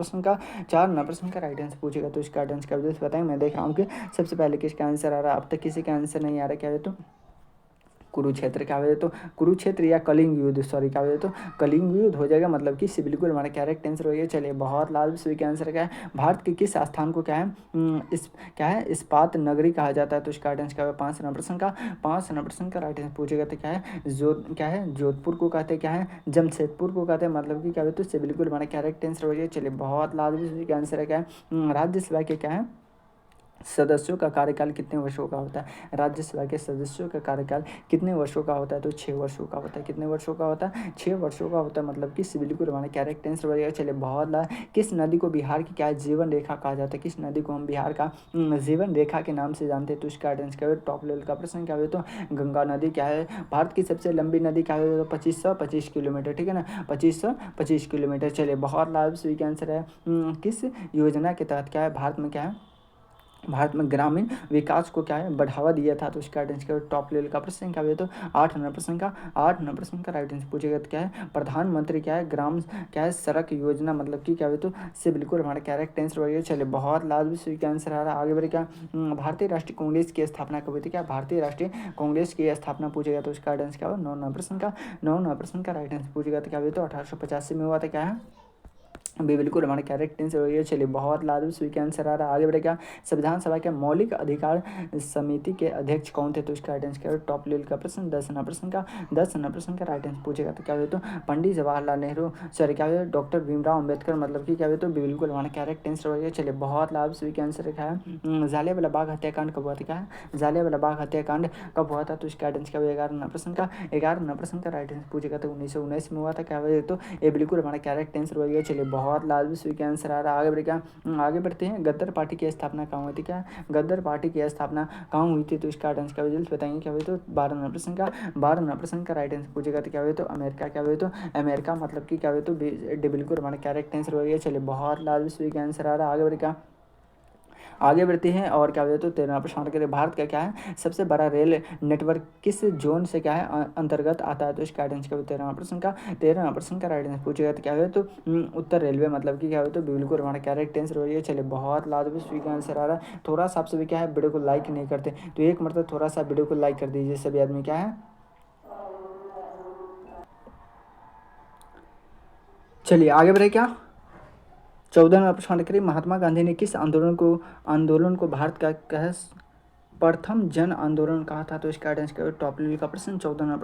प्रश्न का राइट आंसर पूछेगा तो इसका आंसर क्या बताएंगे। मैं देख रहा हूँ कि सबसे पहले किसका आंसर आ रहा है। अब तक किसी का आंसर नहीं आ रहा क्या है? तो कुरुक्षेत्र क्या हो तो कुरुक्षेत्र या कलिंग युद्ध सॉरी क्या हो तो कलिंग युद्ध हो जाएगा मतलब कि बिल्कुल हमारा करेक्ट आंसर हो गया। चलिए बहुत लाल सभी का आंसर क्या है? भारत के किस स्थान को क्या है इस क्या है इस्पात नगरी कहा जाता है? तो इसका आंसर क्या है? 5 नंबर प्रश्न का 5 नंबर प्रश्न का राइट आंसर पूछेगा तो क्या है क्या है जोधपुर को कहते हैं क्या है जमशेदपुर को कहते हैं मतलब कि क्या है? तो बिल्कुल हमारा करेक्ट आंसर हो गया। चलिए बहुत लाल सभी का आंसर है क्या है राज्यसभा के क्या है सदस्यों का कार्यकाल कितने वर्षों का होता है? राज्यसभा के सदस्यों का कार्यकाल कितने वर्षों का होता है? तो 6 वर्षों का होता है। कितने वर्षों का होता है? 6 वर्षों का होता है मतलब कि बिल्कुल हमारा करेक्ट आंसर बनेगा। चलिए बहुत ला किस नदी को बिहार की क्या है जीवन रेखा कहा जाता है? किस नदी को हम बिहार का जीवन रेखा के नाम से जानते हैं? तो इसका आंसर क्या है? टॉप लेवल का प्रश्न क्या है? तो गंगा नदी क्या है भारत की सबसे लंबी नदी क्या है? तो 2525 किलोमीटर ठीक है ना 2525 किलोमीटर। चलिए बहुत लाभ सही का आंसर है किस योजना के तहत क्या है भारत में क्या है भारत में ग्रामीण विकास को क्या है बढ़ावा दिया था? तो इसका आंसर टॉप लेवल का प्रश्न क्या है? तो 8 नंबर प्रश्न का राइट आंसर पूछेगा तो क्या है प्रधानमंत्री क्या है ग्राम क्या है सड़क योजना मतलब कि क्या है? तो बिल्कुल हमारा करेक्ट आंसर हो गया। चलिए बहुत लाजमी सही का आंसर आ रहा है। आगे बढ़े क्या भारतीय राष्ट्रीय कांग्रेस की स्थापना कब हुई थी? क्या भारतीय राष्ट्रीय कांग्रेस की स्थापना पूछेगा तो इसका आंसर क्या होगा? 9 नंबर प्रश्न का राइट आंसर पूछेगा तो क्या हुआ? तो 1885 में हुआ था क्या है भी बिल्कुल हमारे कैरेक्ट आंसर हो गया। चलिए बहुत लाजमी स्वीट का आंसर आ रहा है। आगे बढ़ेगा संविधान सभा के मौलिक अधिकार समिति के अध्यक्ष कौन थे? तो इसका राइट आंसर क्या है? टॉप लेवल का प्रश्न 10 नंबर प्रश्न का राइट आंसर पूछेगा तो क्या हुआ? तो पंडित जवाहरलाल नेहरू सॉरी क्या हुआ? डॉक्टर भीमराव अम्बेडकर मतलब कि क्या हुआ? तो बिल्कुल हमारा कैरेक्ट आंसर हो गया। चलिए बहुत लाभ स्वीट का आंसर रखा है जालियांवाला बाग हत्याकांड कब हुआ था? क्या है जालियांवाला बाग हत्याकांड कब हुआ था? तो इसका आंसर क्या हुआ? 11 नंबर प्रश्न का राइट आंसर पूछेगा तो 1919 में हुआ था क्या हुआ? तो ये बिल्कुल हमारा कैरेक्ट आंसर हो गया। चलिए बहुत लाजमी स्वीट आंसर आ रहा है। आगे बढ़ते हैं गद्दार पार्टी की स्थापना कहाँ हुई थी? क्या गद्दार पार्टी की स्थापना कहाँ हुई थी? तो इसका आंसर क्या जल्द बताएंगे क्या हुई? तो 12 नंबर प्रश्न का राइट आंसर पूछेगा तो क्या हुआ? तो अमेरिका क्या हुआ? तो अमेरिका मतलब कि क्या हुआ? तो बिल्कुल हमारा करेक्ट आंसर हो गया। चलिए बहुत लाजमी स्वीट आंसर आ रहा है। आगे बढ़ते हैं और क्या होता है? तो 13 प्रश्न के भारत का क्या है सबसे बड़ा रेल नेटवर्क किस जोन से क्या है अंतर्गत आता है? तो इसका आंसर क्या? 13 प्रश्न का राइट आंसर पूछेगा तो क्या है? तो उत्तर रेलवे मतलब कि क्या हो? तो बिल्कुल हमारा करेक्ट आंसर हो रही है। चलिए बहुत लाजमी स्वीट आंसर आ रहा है। थोड़ा सा आप सभी क्या है वीडियो को लाइक नहीं करते तो एक मतलब थोड़ा सा वीडियो को लाइक कर दीजिए सभी आदमी क्या है। चलिए आगे बढ़े क्या 14 नंबर प्रश्न करिए महात्मा गांधी ने किस आंदोलन को भारत का कह प्रथम जन आंदोलन कहा था? तो इसका आंसर क्या है? टॉप लेवल का प्रश्न 14 नंबर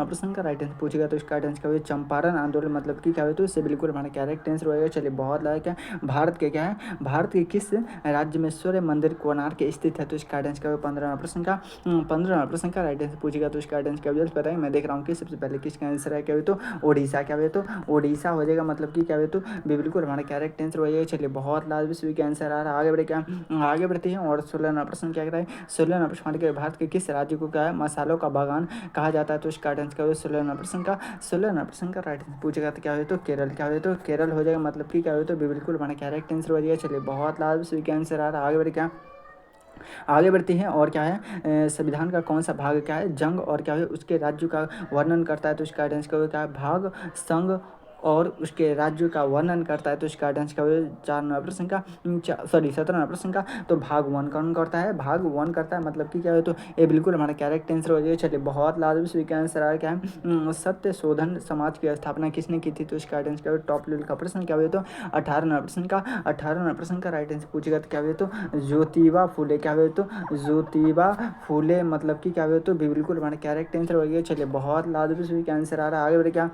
प्रश्न का राइट आंसर पूछेगा तो इसका आंसर क्या है? चंपारण आंदोलन मतलब कि क्या है? तो इससे बिल्कुल हमारा करेक्ट आंसर होगा। चलिए बहुत लायक है भारत के क्या है भारत के किस राज्य में सूर्य मंदिर कोणार्क स्थित है? तो इसका आंसर क्या है? 15 नंबर प्रश्न का राइट आंसर पूछेगा तो इसका आंसर क्या है? बताएंगे मैं देख रहा हूँ कि सबसे पहले किसका आंसर है क्या है? तो ओडिशा क्या है? तो ओडिशा हो जाएगा मतलब कि क्या है? तो बिल्कुल हमारा करेक्ट आंसर हो जाएगा। चलिए बहुत लाजमी का आंसर आ रहा है। आगे बढ़ते हैं और 16 नंबर प्रश्न क्या कहता है? 16 नंबर प्रश्न के भारत के किस राज्य को क्या है मसालों का बागान कहा जाता है? तो इसका आंसर क्या है? 16 नंबर प्रश्न का राइट आंसर पूछेगा तो क्या है? तो केरल क्या है? तो केरल हो जाएगा मतलब कि क्या है? तो बिल्कुल हमारा करेक्ट आंसर हो जाएगा। चलिए बहुत लाजमी का आंसर आ रहा है। आगे बढ़ती हैं और क्या है संविधान का कौन सा भाग क्या है जंग और क्या है उसके राज्य का वर्णन करता है? तो इसका आंसर क्या है? भाग संघ और उसके राज्य का वर्णन करता है तो इसका आंसर क्या होगा 4 प्रश्न का 17 प्रश्न का। तो भाग 1 कौन करता है, भाग 1 करता है मतलब कि क्या है, तो ये बिल्कुल हमारा करेक्ट आंसर हो जाएगा। चलिए बहुत लाजवाब इसका आंसर आ क्या है, सत्य शोधन समाज की स्थापना किसने की थी, तो इसका आंसर क्या होगा टॉप लेवल का प्रश्न क्या हुआ, तो 18 प्रश्न का 18 प्रश्न का राइट आंसर पूछेगा तो क्या हुआ, तो ज्योतिबा फूले क्या हुआ, तो ज्योतिबा फूले मतलब कि क्या हुआ, तो बिल्कुल हमारा करेक्ट आंसर हो गया। चलिए बहुत लाजवाब इसका आंसर आ रहा है, आगे बढ़े क्या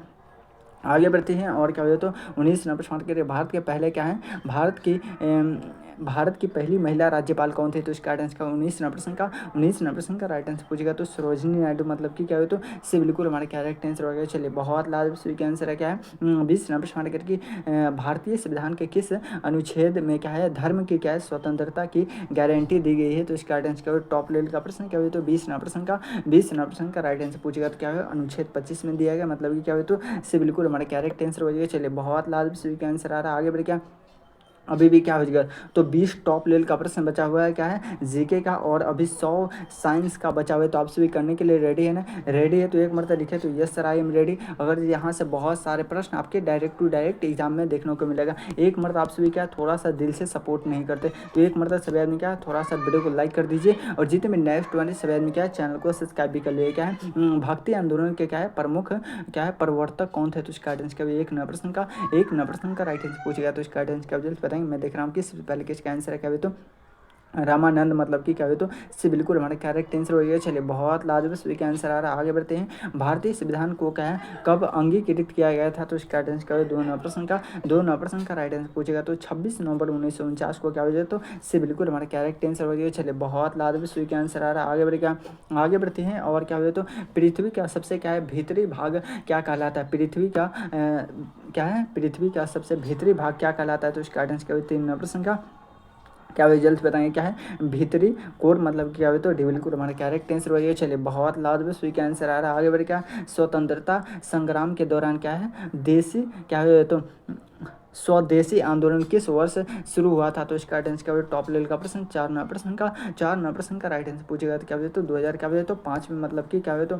आगे बढ़ते हैं। और क्या हो तो 19 नंबर के भारत के पहले क्या है, भारत की पहली महिला राज्यपाल कौन थे, तो इसका राइट आंसर का 19 नंबर का राइट आंसर पूछेगा तो सरोजिनी नायडू मतलब कि क्या हो, तो से बिल्कुल हमारे करेक्ट आंसर हो गया। चलिए बहुत लाजवाब सही आंसर है क्या है 20 नंबर की भारतीय संविधान के किस अनुच्छेद में क्या है धर्म की क्या है स्वतंत्रता की गारंटी दी गई है, तो इसका राइट आंसर क्या हो, टॉप लेवल का प्रश्न क्या हो, तो 20 नंबर का राइट आंसर पूछेगा तो क्या है अनुच्छेद 25 में दिया गया मतलब कि क्या हो, तो से बिल्कुल हमारे करेक्ट आंसर हो जाएगा। चलिए बहुत लाजवाब सही आंसर आ रहा है, आगे बढ़ क्या अभी भी क्या हो जाएगा, तो 20 टॉप लेवल का प्रश्न बचा हुआ है क्या है जीके का, और अभी 100 साइंस का बचा हुआ है। तो आप सभी करने के लिए रेडी है ना, रेडी है तो एक मरतबा लिखे तो yes sir I am ready. अगर यहाँ से बहुत सारे प्रश्न आपके डायरेक्ट टू डायरेक्ट एग्जाम में देखने को मिलेगा, एक मरतबा आप सभी क्या थोड़ा सा दिल से सपोर्ट नहीं करते, तो एक मरतबा सभी आदमी क्या थोड़ा सा वीडियो को लाइक कर दीजिए, और जितने भी नेक्स्ट वाले सभी आदमी क्या है चैनल को सब्सक्राइब भी कर लिए। क्या है भक्ति आंदोलन के क्या है प्रमुख क्या है प्रवर्तक कौन थे, तो इसका आंसर क्या 1 नंबर प्रश्न का राइट आंसर पूछेगा तो इसका आंसर क्या बताएंगे। मैं देख रहा हूँ कि पहले किसका आंसर है क्या हुआ, तो रामानंद मतलब कि क्या हुआ, तो इससे बिल्कुल हमारा करेक्ट आंसर हो गया। चलिए बहुत लाजवाब सभी का आंसर आ रहा है, आगे बढ़ते हैं। भारतीय संविधान को क्या है कब अंगीकृत किया गया था, तो इसका आंसर क्या हुआ 2 नंबर प्रश्न का राइट आंसर पूछेगा तो 26 नवंबर 1949 को क्या हो जाए, तो इससे बिल्कुल हमारा करेक्ट आंसर हो गया। चलिए बहुत लाजवाब सभी का आंसर आ रहा है, आगे बढ़ेगा आगे बढ़ते हैं। और क्या हुआ, तो पृथ्वी का सबसे क्या है भीतरी भाग क्या कहलाता है, पृथ्वी का क्या है पृथ्वी का सबसे भीतरी भाग क्या कहलाता है, तो इसका आंसर क्या हुआ 3 नंबर प्रश्न का क्या हुआ जल्द बताएंगे क्या है भीतरी कोर मतलब क्या हुआ, तो बिल्कुल हमारा करेक्ट आंसर हो गया। चलिए बहुत लाजवाब सही का आंसर आ रहा है, आगे बढ़ क्या स्वतंत्रता संग्राम के दौरान क्या है देशी क्या हुआ, तो स्वदेशी आंदोलन किस वर्ष शुरू हुआ था, तो इसका आंसर क्या हुआ टॉप लेवल का प्रश्न 4 नंबर प्रश्न का राइट आंसर पूछेगा तो क्या हुआ, तो 2000 क्या हुआ, तो 5 में मतलब कि क्या हुआ, तो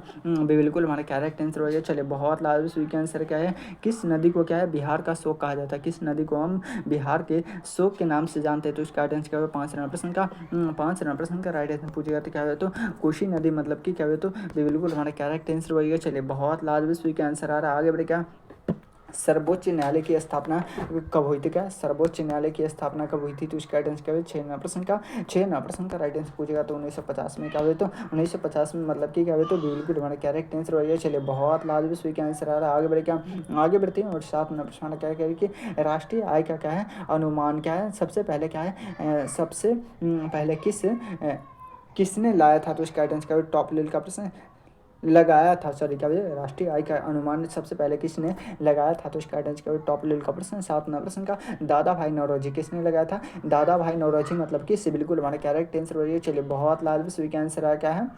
बिल्कुल हमारा करेक्ट आंसर हो गया। चलिए बहुत लाजवाब सही का आंसर क्या है किस नदी को क्या है बिहार का शोक कहा जाता है, किस नदी को हम बिहार के शोक के नाम से जानते हैं, तो इसका आंसर क्या हुआ 5 नंबर प्रश्न का राइट आंसर पूछेगा तो क्या हुआ, तो कोसी नदी मतलब कि क्या हुआ, तो बिल्कुल हमारा करेक्ट आंसर हो गया। चलिए बहुत लाजवाब सही का आंसर आ रहा है, आगे बढ़े क्या सर्वोच्च न्यायालय की स्थापना कब हुई थी, क्या सर्वोच्च न्यायालय की स्थापना कब हुई थी, तो इसका आंसर क्या हुआ 6 नंबर प्रश्न का राइट आंसर पूछेगा तो 1950 में क्या हुआ, तो 1950 में मतलब कि क्या हुआ, तो बिल्कुल हमारा करेक्ट आंसर हो गया। चलिए बहुत लाजवाब सही का आंसर आ रहा है, आगे बढ़े क्या आगे बढ़ते हैं। और 7 नंबर प्रश्न क्या कह कि राष्ट्रीय आय का क्या है अनुमान क्या है सबसे पहले क्या है सबसे पहले किसने लाया था, तो इसका आंसर क्या टॉप लेवल का प्रश्न लगाया था, सॉरी क्या राष्ट्रीय आय का अनुमान सबसे पहले किसने लगाया था, तो इसका आंसर क्या टॉप लेवल का प्रश्न 7 नंबर प्रश्न का दादा भाई नौरोजी किसने लगाया था, दादा भाई नौरोजी मतलब कि बिल्कुल हमारा करेक्ट आंसर हो रही है। चलिए बहुत लाजवाब सही का आंसर आ क्या है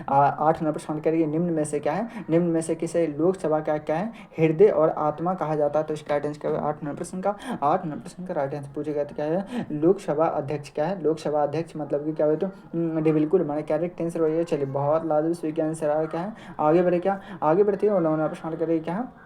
8 नंबर प्रश्न करिए निम्न में से क्या है निम्न में से किसे लोकसभा का क्या है हृदय और आत्मा कहा जाता है, तो इसका आंसर क्या है 8 नंबर प्रश्न का राइट आंसर पूछेगा तो क्या है लोकसभा अध्यक्ष क्या है लोकसभा अध्यक्ष मतलब कि क्या है, तो बिल्कुल हमारे करेक्ट आंसर वही है। चलिए बहुत लाजवाब सही का आंसर आ रहा है क्या है आगे बढ़े क्या आगे बढ़ते हैं और 9 नंबर प्रश्न करिए क्या है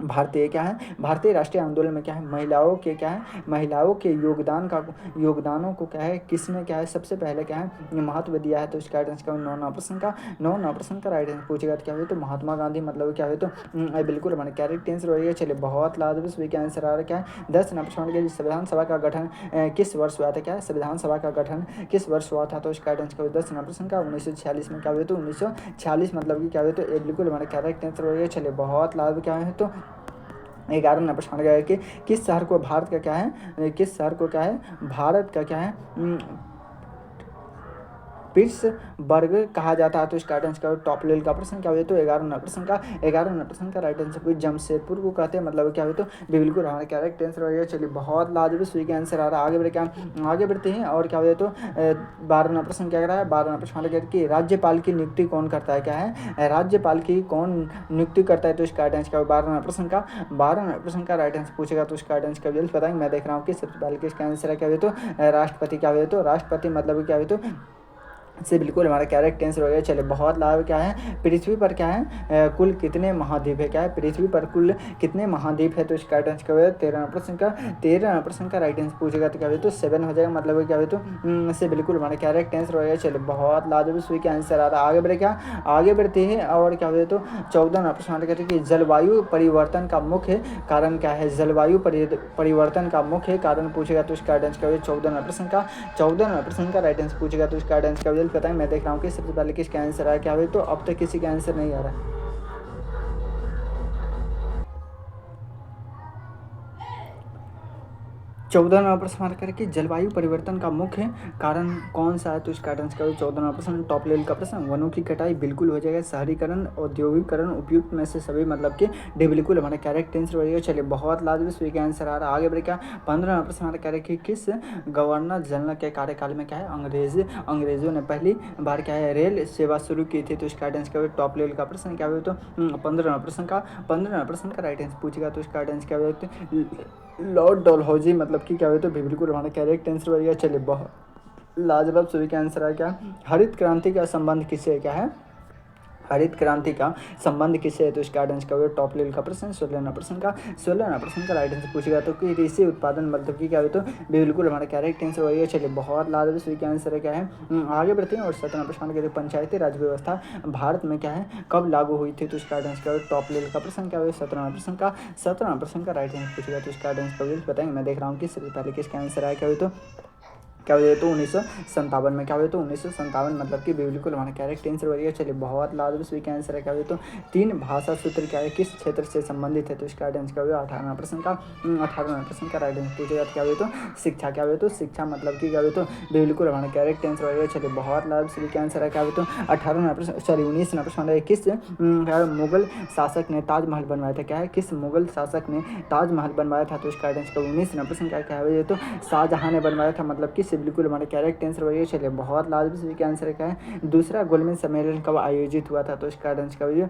भारतीय क्या है भारतीय राष्ट्रीय आंदोलन में क्या है महिलाओं के क्या है महिलाओं के योगदानों को क्या है किसने क्या है सबसे पहले क्या है महत्व दिया है, तो इसका आंसर क्या 9 नंबर प्रश्न का राइट आंसर पूछेगा तो क्या हुआ, तो महात्मा गांधी मतलब क्या हुआ, तो बिल्कुल हमारे करेक्ट आंसर हो रही है। चलिए बहुत लाजवाब सभी का आंसर आ रहा है क्या है 10 नंबर प्रश्न के संविधान सभा का गठन किस वर्ष हुआ था, क्या है संविधान सभा का गठन किस वर्ष हुआ था, तो इसका आंसर 10 नंबर प्रश्न का 1946 में क्या हुआ, तो 1946 मतलब कि क्या हुआ, तो बिल्कुल हमारे करेक्ट आंसर हो रही है। चलिए बहुत लाभ क्या है, तो 11 नंबर प्रश्न गया कि किस शहर को भारत का क्या है किस शहर को क्या है भारत का क्या है पिट्सबर्ग कहा जाता है, तो इसका आंसर क्या टॉप लेवल का प्रश्न क्या हुआ, तो 11 नंबर प्रश्न का राइट आंसर कोई जमशेदपुर को कहते हैं मतलब क्या हुआ, तो बिल्कुल हमारा करेक्ट आंसर हो गया। चलिए बहुत लाजवाब सही का आंसर आ रहा है, आगे बढ़े क्या आगे बढ़ते हैं। और क्या हुआ, तो 12 नंबर प्रश्न क्या कर रहा है 12 नंबर प्रश्न कि राज्यपाल की नियुक्ति कौन करता है, क्या है राज्यपाल की कौन नियुक्ति करता है, तो इसका आंसर क्या 12 नंबर प्रश्न का राइट आंसर पूछेगा तो इसका आंसर क्या जल्द बताएंगे। मैं देख रहा हूँ कि सबसे पहले इसका आंसर है क्या हुआ, तो राष्ट्रपति क्या हुआ, तो राष्ट्रपति मतलब क्या हुआ, तो से बिल्कुल हमारा करेक्ट आंसर हो गया। चलिए बहुत लाभ क्या है, पृथ्वी पर क्या है कुल कितने महाद्वीप है, क्या है पृथ्वी पर कुल कितने महाद्वीप है, तो इसका राइट आंसर क्या होगा 13% का, 13% का राइट आंसर पूछेगा तो क्या हो तो 7 हो जाएगा, मतलब क्या हो तो से बिल्कुल हमारा करेक्ट आंसर हो गया। चलिए बहुत लाजवाब इसमें क्या आंसर आ रहा है, आगे बढ़े क्या, आगे बढ़ते हैं और क्या हो तो 14 प्रश्न कहते हैं कि जलवायु परिवर्तन का मुख्य कारण क्या है, जलवायु परिवर्तन का मुख्य कारण पूछेगा तो इसका राइट आंसर क्या होगा 14 प्रश्न का, 14 प्रश्न का राइट आंसर पूछेगा तो इसका राइट आंसर क्या होगा पता है। मैं देख रहा हूँ कि सबसे पहले किसका आंसर आया, क्या हो तो अब तक किसी का आंसर नहीं आ रहा है। 14वां प्रश्न हमारा करके जलवायु परिवर्तन का मुख्य कारण कौन सा है, तो इसका आंसर क्या होगा 14वां प्रश्न टॉप लेवल का प्रश्न, वनों की कटाई बिल्कुल हो जाएगा, शहरीकरण औद्योगिकरण उपयुक्त में से सभी मतलब कि डी बिल्कुल हमारा करेक्ट आंसर हो जाएगा। चलिए बहुत लाजवाब सभी का आंसर आ रहा है, आगे बढ़े क्या 15वां प्रश्न हमारा कह रहे कि किस गवर्नर जनरल के कार्यकाल में क्या है अंग्रेजों ने पहली बार क्या है रेल सेवा शुरू की थी, तो इसका आंसर क्या होगा टॉप लेवल का प्रश्न क्या होगा तो 15वां प्रश्न का राइट आंसर पूछेगा तो इसका आंसर क्या होगा लॉर्ड डलहौजी, मतलब कि क्या हुआ तो बिल्कुल हमारा करेक्ट आंसर हो गया। चलिए बहुत लाजवाब सभी का आंसर है क्या, हरित क्रांति का संबंध किससे क्या है, हरित क्रांति का संबंध किससे है, तो इसका आंसर क्या होगा टॉप लेवल का प्रश्न 16वां प्रश्न का राइट आंसर पूछेगा तो कि कृषि उत्पादन मतलब कि क्या हो तो बिल्कुल हमारा करेक्ट आंसर हो गया। चलिए बहुत लाजवाब सभी का आंसर है क्या है, आगे बढ़ते हैं और 17वां प्रश्न कहते हैं पंचायती राज व्यवस्था भारत में क्या है कब लागू हुई थी, तो इसका आंसर क्या होगा टॉप लेवल का प्रश्न क्या होगा 17वां प्रश्न का राइट आंसर पूछेगा तो इसका आंसर क्या बताएंगे। मैं देख रहा हूँ कि सबसे पहले किसका आंसर आया क्या हो तो क्या हो तो 1957 में, क्या हो तो 1957 मतलब कि बिल्कुल हमारा करेक्ट आंसर हो गया। चलिए बहुत लाजवाब सभी का आंसर है क्या हो तो 3 भाषा सूत्र क्या है किस क्षेत्र से संबंधित है, तो इसका आंसर क्या होगा 18वां प्रश्न का, 18वां प्रश्न का राइट आंसर पूछेगा क्या हो तो शिक्षा, क्या हो तो शिक्षा मतलब कि क्या हो तो बिल्कुल हमारा करेक्ट आंसर हो गया। चलिए बहुत लाजवाब सभी का आंसर है क्या हो तो 18वां प्रश्न 19वां प्रश्न है किस मुगल शासक ने ताजमहल बनवाया था, क्या है किस मुगल शासक ने ताजमहल बनवाया था, तो इसका आंसर 19वां प्रश्न क्या है तो शाहजहां ने बनवाया था, मतलब कि बिल्कुल हमारे करेक्ट आंसर वही। चलिए बहुत लाजवाब सभी का आंसर क्या है, दूसरा गोलमेज सम्मेलन कब आयोजित हुआ था, तो इसका आंसर क्या हुआ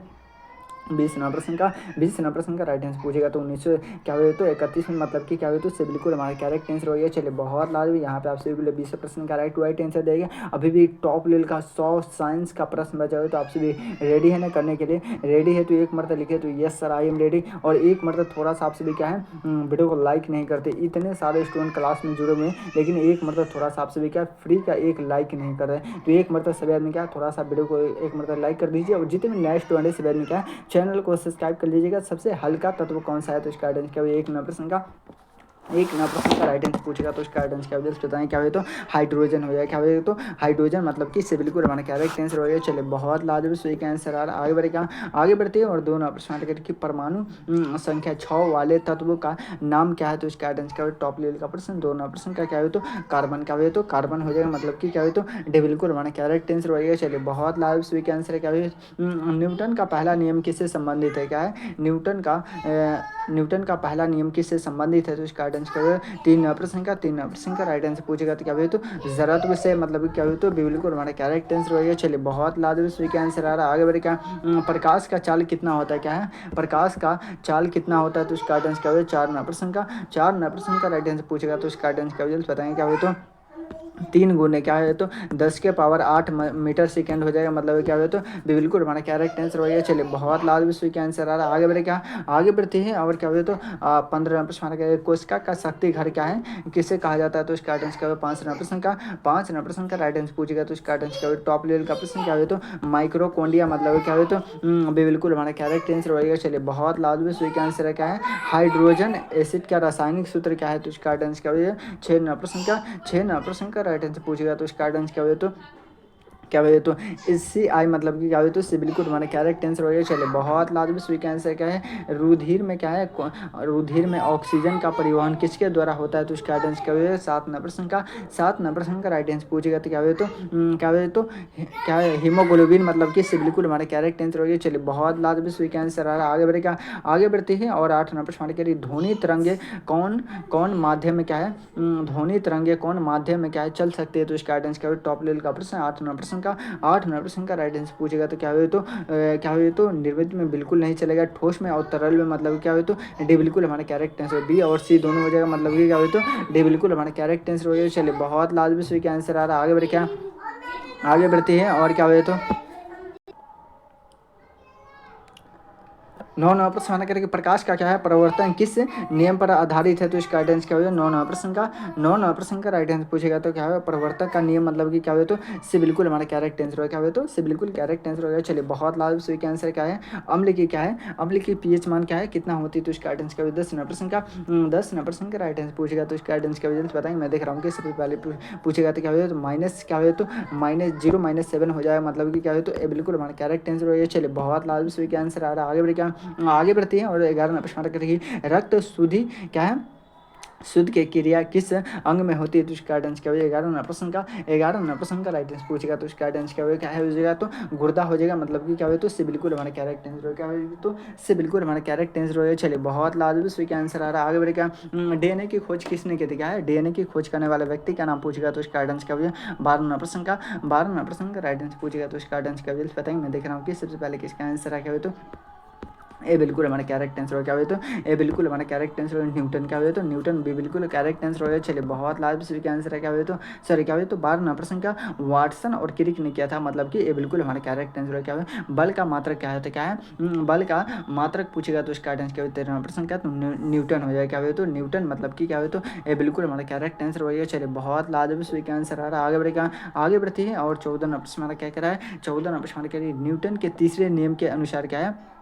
20वां प्रश्न का राइट आंसर पूछेगा तो 1900 क्या हुआ तो 31 में मतलब कि क्या हुआ तो उससे बिल्कुल हमारा करेक्ट आंसर हो गया। चलिए बहुत लाजवाब यहाँ पे आपसे बिल्कुल 20 प्रश्न का राइट आंसर देगा। अभी भी टॉप लेवल का 100 साइंस का प्रश्न बचा हुआ तो आपसे भी रेडी है ना करने के लिए, रेडी है तो एक मरतबा लिखे तो yes sir I am ready, और एक मरतबा थोड़ा सा आपसे भी क्या है वीडियो को लाइक नहीं करते, इतने सारे स्टूडेंट क्लास में जुड़े हुए हैं लेकिन एक मरतबा थोड़ा सा आपसे भी क्या फ्री का एक लाइक नहीं कर रहे, तो एक मरतबा सभी आदमी क्या थोड़ा सा वीडियो को एक मरतबा लाइक कर दीजिए, और जितने भी नए स्टूडेंट है सभी आदमी क्या चैनल को सब्सक्राइब कर लीजिएगा। सबसे हल्का तत्व कौन सा है, तो इसका आंसर क्या होगा एक नंबर प्रश्न का, एक नया प्रश्न का राइट आंसर पूछेगा तो इसका आंसर क्या होगा बताएं क्या हो तो हाइड्रोजन हो जाएगा, क्या हो तो हाइड्रोजन मतलब कि इससे बिल्कुल हमारा करेक्ट आंसर हो गया। चलिए बहुत लाजवाब सही का आंसर आ रहा है, आगे बढ़ेगा आगे बढ़ते हैं और दो नया प्रश्न कि परमाणु संख्या 6 वाले तत्व का नाम क्या है, तो इसका आंसर क्या हो टॉप लेवल का प्रश्न, दो नया प्रश्न का क्या हो तो कार्बन, क्या हो तो कार्बन हो जाएगा, मतलब कि क्या हो तो बिल्कुल हमारा करेक्ट आंसर हो गया। चलिए बहुत लाजवाब सही का आंसर क्या हो न्यूटन का पहला नियम किससे संबंधित है, क्या है न्यूटन का पहला नियम किससे संबंधित है, तो इसका आंसर क्या होगा 3 प्रश्न का राइट आंसर पूछेगा तो क्या हुआ तो जरूरत से मतलब क्या हुआ तो बिल्कुल हमारा करेक्ट आंसर हो गया। चलिए बहुत लाजवाब सही का आंसर आ रहा है, आगे बढ़े क्या प्रकाश का चाल कितना होता है, क्या है प्रकाश का चाल कितना होता है, तो इसका आंसर क्या हुआ 4 प्रश्न का राइट आंसर पूछेगा तो इसका आंसर क्या होगा बताएंगे क्या हुआ तो 3 गुने क्या है तो 10 के पावर 8 मीटर सेकेंड हो जाएगा, मतलब क्या हो तो बिल्कुल हमारा करेक्ट आंसर हो गया। चलिए बहुत लाजवाब सही का आंसर आ रहा है, आगे बढ़े क्या आगे बढ़ते हैं और क्या हो तो 15वां प्रश्न हमारा क्या है कोशिका का शक्ति घर क्या है किसे कहा जाता है, तो इसका आंसर क्या हो 5वां प्रश्न का राइट आंसर पूछेगा तो इसका आंसर क्या हो टॉप लेवल का प्रश्न क्या हो तो माइक्रोकोंडिया, मतलब क्या हो तो बिल्कुल हमारा करेक्ट आंसर हो गया। चलिए बहुत लाजवाब सही का आंसर है क्या है हाइड्रोजन एसिड का रासायनिक सूत्र क्या है, तो इसका आंसर क्या हो 6 प्रश्न का राइट आंसर पूछेगा तो इसका आंसर क्या हो तो क्या हुआ तो इससे आई मतलब कि क्या हुआ तो इससे बिल्कुल हमारा करेक्ट आंसर हो गया। चलिए बहुत लाजवाब सही का आंसर क्या है रुधिर में क्या है रुधिर में ऑक्सीजन का परिवहन किसके द्वारा होता है, तो इसका आंसर क्या हुआ 7वां प्रश्न का राइट आंसर पूछेगा तो क्या हुआ तो क्या है हीमोग्लोबिन, मतलब कि इससे बिल्कुल हमारा करेक्ट आंसर हो गया। चलिए बहुत लाजवाब सही का आंसर आ रहा है, आगे बढ़ेगा आगे बढ़ते हैं और 8वां प्रश्न के लिए ध्वनि तरंगे कौन माध्यम में क्या है ध्वनि तरंगे कौन माध्यम में क्या है चल सकते हैं, तो इसका आंसर क्या हुआ टॉप लेवल का प्रश्न 8वां प्रश्न का राइट आंसर पूछेगा तो क्या हुआ तो निर्मित में बिल्कुल नहीं चलेगा, ठोस में और तरल में मतलब क्या हुआ तो डी बिल्कुल हमारा करेक्ट आंसर बी और सी दोनों हो जाएगा, मतलब कि क्या हुआ तो डी बिल्कुल हमारा करेक्ट आंसर हो जाएगा। चलिए बहुत लाजवाब सही का आंसर आ रहा है, आगे बढ़े क्या आगे बढ़ते हैं और क्या हुआ तो नौ नौ प्रश्न माना करेंगे प्रकाश का क्या है प्रवर्तन किस नियम पर आधारित है, तो इसका राइट आंसर क्या होगा नौ नौ प्रश्न का। नौ नौ प्रश्न का राइट आंसर पूछेगा तो क्या होगा प्रवर्तक का नियम मतलब कि क्या होगा तो से बिल्कुल हमारा करेक्ट आंसर होगा, क्या होगा तो से बिल्कुल करेक्ट आंसर होगा। चलिए बहुत लाभ से क्या आंसर क्या है अम्ल की क्या है अम्ल की पीएच मान क्या है कितना होती है, तो इसका राइट आंसर क्या होगा 10 नौ प्रश्न का। 10 नौ प्रश्न का राइट आंसर पूछेगा तो इसका राइट आंसर क्या होगा बताएंगे। मैं देख रहा हूँ कि सबसे पहले पूछेगा तो क्या होगा तो माइनस क्या होगा तो -0 -7 हो जाएगा, मतलब कि क्या होगा तो बिल्कुल हमारा करेक्ट आंसर होगा। चलिए बहुत लाभ से क्या आंसर आ रहा है आगे बढ़े क्या आगे बढ़ती है और 11 प्रश्न करेगी रक्त शुद्धि क्या है शुद्ध की क्रिया किस अंग में होती है, तो इसका आंसर क्या हो जाएगा 11 प्रश्न का राइट आंसर पूछेगा तो इसका आंसर क्या होगा क्या हो जाएगा तो गुर्दा हो जाएगा, मतलब कि क्या हो तो से बिल्कुल हमारा करेक्ट आंसर होगा, क्या होगा तो से बिल्कुल हमारा करेक्ट आंसर होगा। चलिए बहुत लाजवाब इसमें क्या आंसर आ रहा है आगे बढ़ेगा। डीएनए की खोज किसने की थी, क्या है डीएनए की खोज करने वाले व्यक्ति का नाम पूछेगा तो इसका आंसर क्या हो जाएगा 12 प्रश्न का राइट आंसर पूछेगा तो इसका आंसर क्या हो जाएगा बताएंगे। मैं देख रहा हूँ कि सबसे पहले किसका आंसर क्या हो तो ए बिल्कुल हमारा करेक्ट आंसर क्या हुआ तो ए बिल्कुल हमारा करेक्ट आंसर न्यूटन क्या हुआ तो न्यूटन भी बिल्कुल करेक्ट आंसर होगा। चलिए बहुत लास्ट का आंसर क्या हुआ तो सॉरी क्या हुआ तो 12 प्रश्न का वाटसन और क्रिक ने किया था, मतलब कि ए बिल्कुल हमारा करेक्ट आंसर क्या हुआ बल का मात्रक क्या है तो क्या है बल का मात्रक पूछेगा तो इसका आंसर क्या हुआ 13 प्रश्न का तो न्यूटन हो जाएगा, क्या हुआ तो न्यूटन मतलब कि क्या हुआ तो ए बिल्कुल हमारा करेक्ट आंसर हो गया। चलिए बहुत लाजवाब का आंसर आ रहा है आगे बढ़ती है और 14 प्रश्न हमारा क्या करा है 14 प्रश्न हमारा क्या न्यूटन के तीसरे नियम के अनुसार क्या है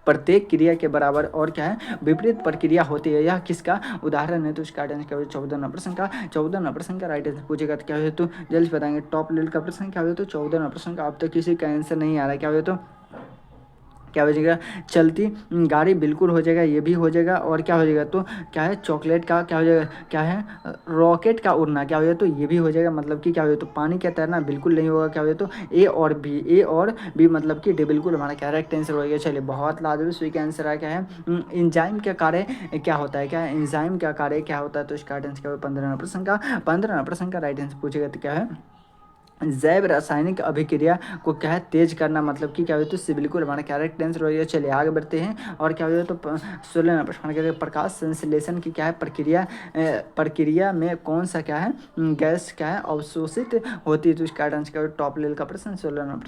प्रत्येक क्रिया के बराबर और क्या है विपरीत प्रक्रिया होती है, यह किसका उदाहरण है, तो इसका आंसर क्या हो 14 प्रश्न का। 14 प्रश्न का राइट आंसर पूछेगा तो क्या हो तो जल्दी बताएंगे टॉप लेवल का प्रश्न क्या हो तो 14 प्रश्न का अब तक किसी का आंसर नहीं आ रहा है, क्या हो तो क्या हो जाएगा चलती गाड़ी बिल्कुल हो जाएगा, ये भी हो जाएगा और क्या हो जाएगा तो क्या है चॉकलेट का क्या हो जाएगा क्या है रॉकेट का उड़ना क्या हो जाएगा तो ये भी हो जाएगा, मतलब कि क्या हो तो पानी का तैरना बिल्कुल नहीं होगा, क्या हो तो ए और बी मतलब कि डी बिल्कुल हमारा करेक्ट आंसर हो गया। चलिए बहुत लाजवाब स्वी का आंसर है क्या है इंजाइम का कार्य क्या होता है, क्या है इंजाइम का कार्य क्या होता है, तो इसका आंसर क्या होगा 15 प्रश्न का। 15 प्रश्न का राइट आंसर पूछेगा तो क्या है जैव रासायनिक अभिक्रिया को क्या है तेज करना, मतलब कि क्या हो तो इससे बिल्कुल हमारा करेक्ट आंसर हो गया। चलिए आगे बढ़ते हैं और क्या हो तो 16 प्रश्न कहते हैं प्रकाश संश्लेषण की क्या है प्रक्रिया में कौन सा क्या है गैस क्या है अवशोषित होती है, तो इसका आंसर क्या हो टॉप लेवल का प्रश्न 16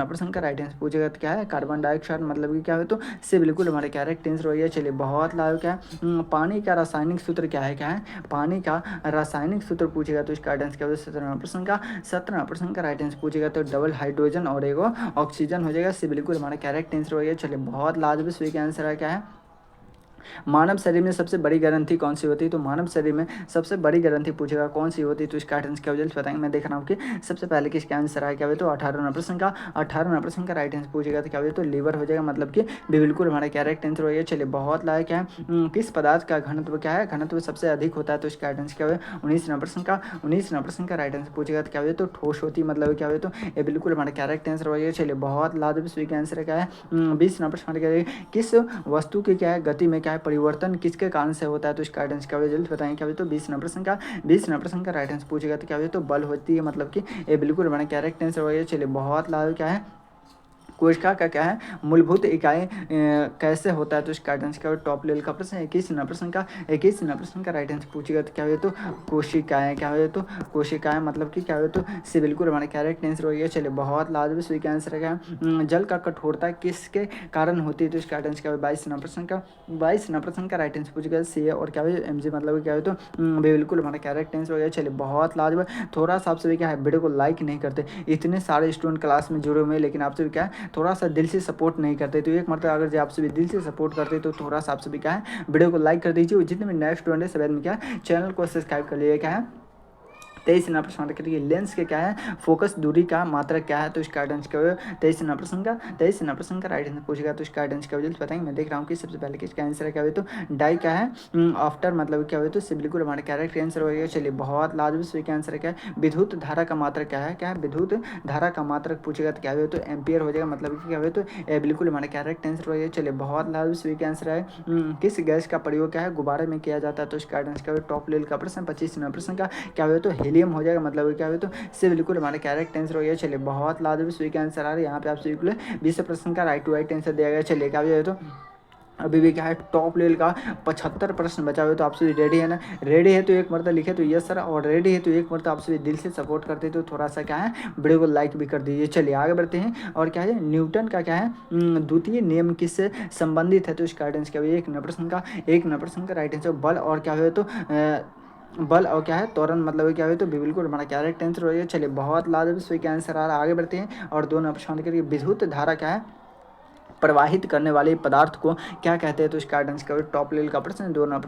प्रश्न का राइट आंसर पूछेगा तो क्या है कार्बन डाइऑक्साइड, मतलब कि क्या हो तो इससे बिल्कुल हमारा करेक्ट आंसर हो गया। चलिए बहुत लाभ क्या है पानी का रासायनिक सूत्र क्या है पानी का रासायनिक सूत्र पूछेगा तो इसका आंसर क्या हो 17 प्रश्न का। 17 प्रश्न का राइट आंसर पूछेगा तो डबल हाइड्रोजन और एगो ऑक्सीजन हो जाएगा, इससे बिल्कुल हमारा करेक्ट आंसर हो गया। चलिए बहुत लाजवाब सही का आंसर है क्या है मानव शरीर में सबसे बड़ी ग्रंथि कौन सी होती है, तो मानव शरीर में सबसे बड़ी ग्रंथि पूछेगा कौन सी होती है, तो इसका आंसर क्या जल्द बताएंगे। मैं देख रहा हूँ कि सबसे पहले किसका आंसर है क्या हो तो 18 प्रश्न का। 18 प्रश्न का राइट आंसर पूछेगा तो क्या हो तो लीवर हो जाएगा, मतलब कि बिल्कुल हमारा करेक्ट आंसर हो गया। चलिए बहुत लायक है किस पदार्थ का घनत्व क्या है घनत्व सबसे अधिक होता है, तो इसका आंसर क्या हो 19 प्रश्न का। 19 प्रश्न का राइट आंसर पूछेगा तो क्या हो तो ठोस होती, मतलब क्या हो तो ये बिल्कुल हमारा करेक्ट आंसर हो गया। चलिए बहुत लाजवाब सही का आंसर क्या है 20 प्रश्न किस वस्तु की क्या है गति में क्या है परिवर्तन किसके कारण से होता है, तो इसका आंसर क्या हो जल्द बताएंगे। क्या हो तो 20 प्रश्न का 20 प्रश्न का राइट आंसर पूछेगा तो क्या हो तो बल होती है, मतलब कि ये बिल्कुल हमारा करेक्ट आंसर हो गया। चलिए बहुत लाभ क्या है कोशिका का क्या है मूलभूत इकाई कैसे होता है, तो इसका आंसर क्या हो टॉप लेवल का प्रश्न 21 प्रश्न का। 21 प्रश्न का राइट आंसर पूछेगा तो क्या हो तो कोशिकाएं क्या हो तो कोशिकाएं, मतलब कि क्या हो तो से बिल्कुल हमारा करेक्ट आंसर हो गया। चलिए बहुत लाजवाब सही का आंसर है जल का कठोरता किसके कारण होती है, तो इसका आंसर क्या हो 22 प्रश्न का। 22 प्रश्न का राइट आंसर पूछेगा सी है और क्या हो एमजी, मतलब क्या हो तो बिल्कुल हमारा करेक्ट आंसर हो गया। चलिए बहुत लाजवाब थोड़ा सा आपसे भी क्या है वीडियो को लाइक नहीं करते, इतने सारे स्टूडेंट क्लास में जुड़े हुए हैं लेकिन आपसे भी क्या है थोड़ा सा दिल से सपोर्ट नहीं करते, तो एक मतलब अगर जो आपसे भी दिल से सपोर्ट करते तो थोड़ा सा आपसे भी क्या है वीडियो को लाइक कर दीजिए, जितने भी नेक्स्ट स्टूडेंट है सब में क्या है चैनल को सब्सक्राइब कर लीजिए। क्या है 23 प्रश्न करिए लेंस के क्या है फोकस दूरी का मात्रक क्या है, तो इसका आंसर क्या होगा 23 प्रश्न का। 23 प्रश्न का राइट आंसर पूछेगा तो इसका आंसर क्या हो जल्द बताएंगे। मैं देख रहा हूँ कि सबसे पहले किसका आंसर है क्या हो तो डाई क्या है आफ्टर, मतलब क्या हो तो इससे बिल्कुल हमारा करेक्ट आंसर होगा। चलिए बहुत लाजवाब सही का आंसर है क्या है विद्युत धारा का मात्रक क्या है विद्युत धारा का मात्रक पूछेगा तो क्या हो तो एम्पियर हो जाएगा, मतलब क्या हो तो बिल्कुल हमारा करेक्ट आंसर होगा। चलिए बहुत लाजवाब सही का आंसर है किस गैस का प्रयोग क्या है गुब्बारे में किया जाता है, तो इसका आंसर क्या हो टॉप लेवल का प्रश्न 25 प्रश्न का। क्या हो तो हीलियम हो जाएगा, मतलब क्या हो तो इससे बिल्कुल हमारा करेक्ट आंसर हो गया। चलिए बहुत लाजवाब सही का आंसर आ रहा है यहाँ पे आपसे बिल्कुल 20 प्रश्न का राइट टू राइट आंसर दिया गया। चलिए क्या हो तो अभी भी क्या है टॉप लेवल का 75 प्रश्न बचा हुआ है। तो आप सभी रेडी है ना? रेडी है तो एक मरतबा लिखे तो यस सर, और रेडी है तो एक मरतबा आप सभी दिल से सपोर्ट करते तो थोड़ा सा क्या है वीडियो को लाइक भी कर दीजिए। चलिए आगे बढ़ते हैं। और क्या है न्यूटन का क्या है द्वितीय नियम किससे संबंधित है? तो इस गाइडेंस का भी एक नंबर प्रश्न का राइट आंसर बल और क्या है तो बल और क्या है त्वरण मतलब क्या है तो बिल्कुल हमारा क्या राइट आंसर हो गया। चलिए बहुत लाजवाब सही क्या आंसर आ रहा है। आगे बढ़ते हैं और दोनों प्रश्न करके विद्युत धारा क्या है प्रवाहित करने वाले पदार्थ को क्या कहते हैं? तो इसका आंसर क्या टॉप लेवल का प्रश्न, दो नंबर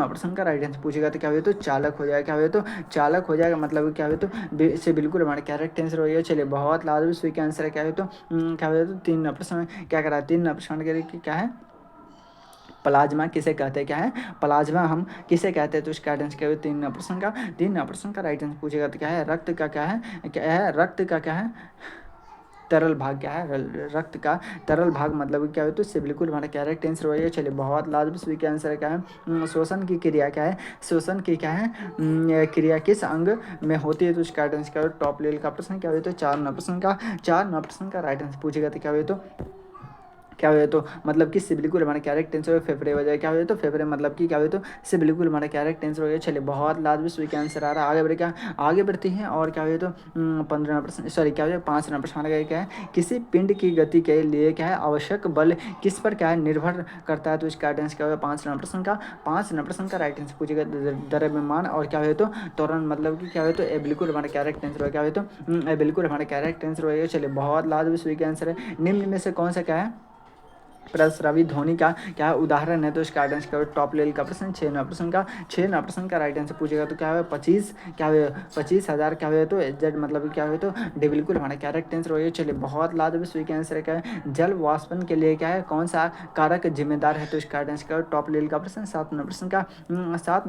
प्रश्न का राइट आंसर पूछेगा तो क्या हुआ तो चालक हो जाएगा। क्या हुआ तो चालक हो जाएगा मतलब क्या हुआ तो इससे बिल्कुल हमारा करेक्ट आंसर हो गया। चलिए बहुत लाजवाब सही क्या आंसर है। क्या हुआ तो क्या हुआ तो 3 नंबर प्रश्न क्या करा 3 नंबर प्रश्न करके क्या है प्लाज्मा किसे कहते हैं? क्या है प्लाज्मा हम किसे कहते हैं? तो इसका आंसर क्या है 3 नंबर प्रश्न का राइट आंसर पूछेगा तो क्या है रक्त का क्या है रक्त का क्या है तरल भाग क्या है रक्त का तरल भाग मतलब क्या है तो इससे बिल्कुल हमारा करेक्ट आंसर हो जाएगा। चलिए बहुत लाजवाब क्या आंसर है। क्या है शोषण की क्रिया क्या है शोषण की क्या है क्रिया किस अंग में होती है? तो इसका आंसर क्या है टॉप लेवल का प्रश्न क्या हुआ तो 4 नंबर प्रश्न का राइट आंसर पूछेगा तो क्या हुआ तो क्या हुआ तो मतलब कि से बिल्कुल हमारा कैरेक्ट आंसर फेफड़े हो जाए। क्या हुआ तो फेफड़े मतलब कि क्या हुआ तो से बिल्कुल हमारा कैरेक्ट आंसर हो गया। चलिए बहुत लाजवाब स्वीक आंसर आ रहा है। आगे बढ़े क्या आगे बढ़ते हैं। और क्या हुआ तो 15% सॉरी क्या हुआ 5 नंबर आने गए। क्या है किसी पिंड की गति के लिए क्या है आवश्यक बल किस पर क्या है निर्भर करता है? तो इसका आंसर क्या हुआ 5 नंबर का राइट आंसर पूछेगा द्रव्यमान और क्या हुआ तो त्वरण मतलब कि क्या हुआ तो ए बिल्कुल हमारा कैरेक्ट आंसर हो। क्या हुआ तो ए बिल्कुल हमारा कैरेक्ट आंसर हो। चलिए बहुत लाजवाब स्वीक आंसर है। निम्न में से कौन सा क्या है प्रस्रावी ध्वनि का क्या उदाहरण है? तो इसका आंसर क्या टॉप लेवल का प्रश्न 6 नंबर प्रश्न का राइट आंसर पूछेगा तो क्या है 25 क्या है 25,000 क्या हुआ तो जेड मतलब क्या हुआ तो डी बिल्कुल हमारा करेक्ट आंसर हो। चलिए बहुत लाजवाब स्वीक आंसर है। क्या है जल वाष्पन के लिए क्या है कौन सा कारक जिम्मेदार है? तो इसका आंसर क्या टॉप लेवल का प्रश्न 7 नंबर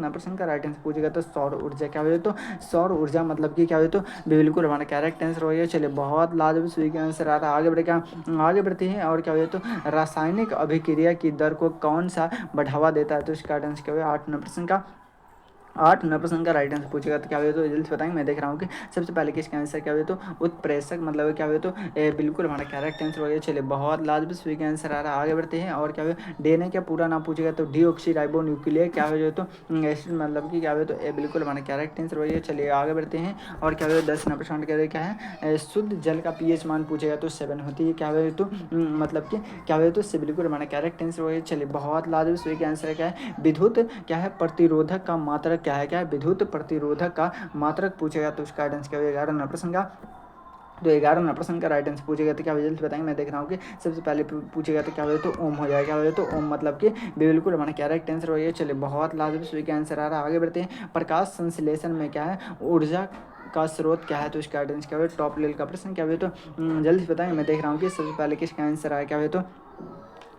प्रश्न का राइट आंसर पूछेगा तो सौर ऊर्जा क्या हुआ तो सौर ऊर्जा मतलब कि क्या हुआ तो बिल्कुल हमारा करेक्ट आंसर हो। चलिए बहुत लाजवाब स्वीक आंसर आ रहा है। आगे बढ़ते हैं। और क्या हुआ तो रासायनिक अभिक्रिया की दर को कौन सा बढ़ावा देता है? तो इसका आंसर क्या हुआ 8 नंबर का राइट आंसर पूछेगा तो क्या हुआ तो जल्दी बताएंगे। मैं देख रहा हूँ कि सबसे पहले किसका आंसर क्या हुआ तो उत्प्रेषक मतलब क्या हुआ तो बिल्कुल हमारा करेक्ट आंसर हो गया। चलिए बहुत लाजवाब स्वीक आंसर आ रहा है। आगे बढ़ते हैं। और क्या हुआ डीएनए क्या पूरा नाम पूछेगा तो डीऑक्सीराइबो न्यूक्लियर क्या हो तो एसिड मतलब कि क्या हुआ तो बिल्कुल हमारा करेक्ट आंसर हो गया। चलिए आगे बढ़ते हैं। और क्या हुआ 10% क्या है शुद्ध जल का पीएच मान पूछेगा तो 7 होती है। क्या हुआ तो मतलब कि क्या हुआ तो इससे बिल्कुल हमारा करेक्ट आंसर हो गया। चलिए बहुत लाजवाब स्वीक आंसर है। क्या है विद्युत क्या है प्रतिरोधक का मात्रक क्या है? क्या है विद्युत प्रतिरोधक का मात्रक पूछेगा तो उसका आंसर क्या होगा 11 प्रश्न का। तो 11 प्रश्न का राइट आंसर पूछेगा तो क्या रिजल्ट बताएंगे। मैं देख रहा हूँ कि सबसे पहले पूछेगा तो क्या हो तो ओम हो जाएगा। क्या हो तो ओम मतलब कि बिल्कुल हमारा करेक्ट आंसर हो गया। चलिए बहुत लाजवाब स्वीक आंसर आ रहा है। आगे बढ़ते हैं। प्रकाश संश्लेषण में क्या है ऊर्जा का स्रोत क्या है? तो इसका आंसर क्या हो टॉप लेवल का प्रश्न क्या हो तो जल्दी से बताएंगे। मैं देख रहा हूँ कि सबसे पहले किसका आंसर आया। क्या हो तो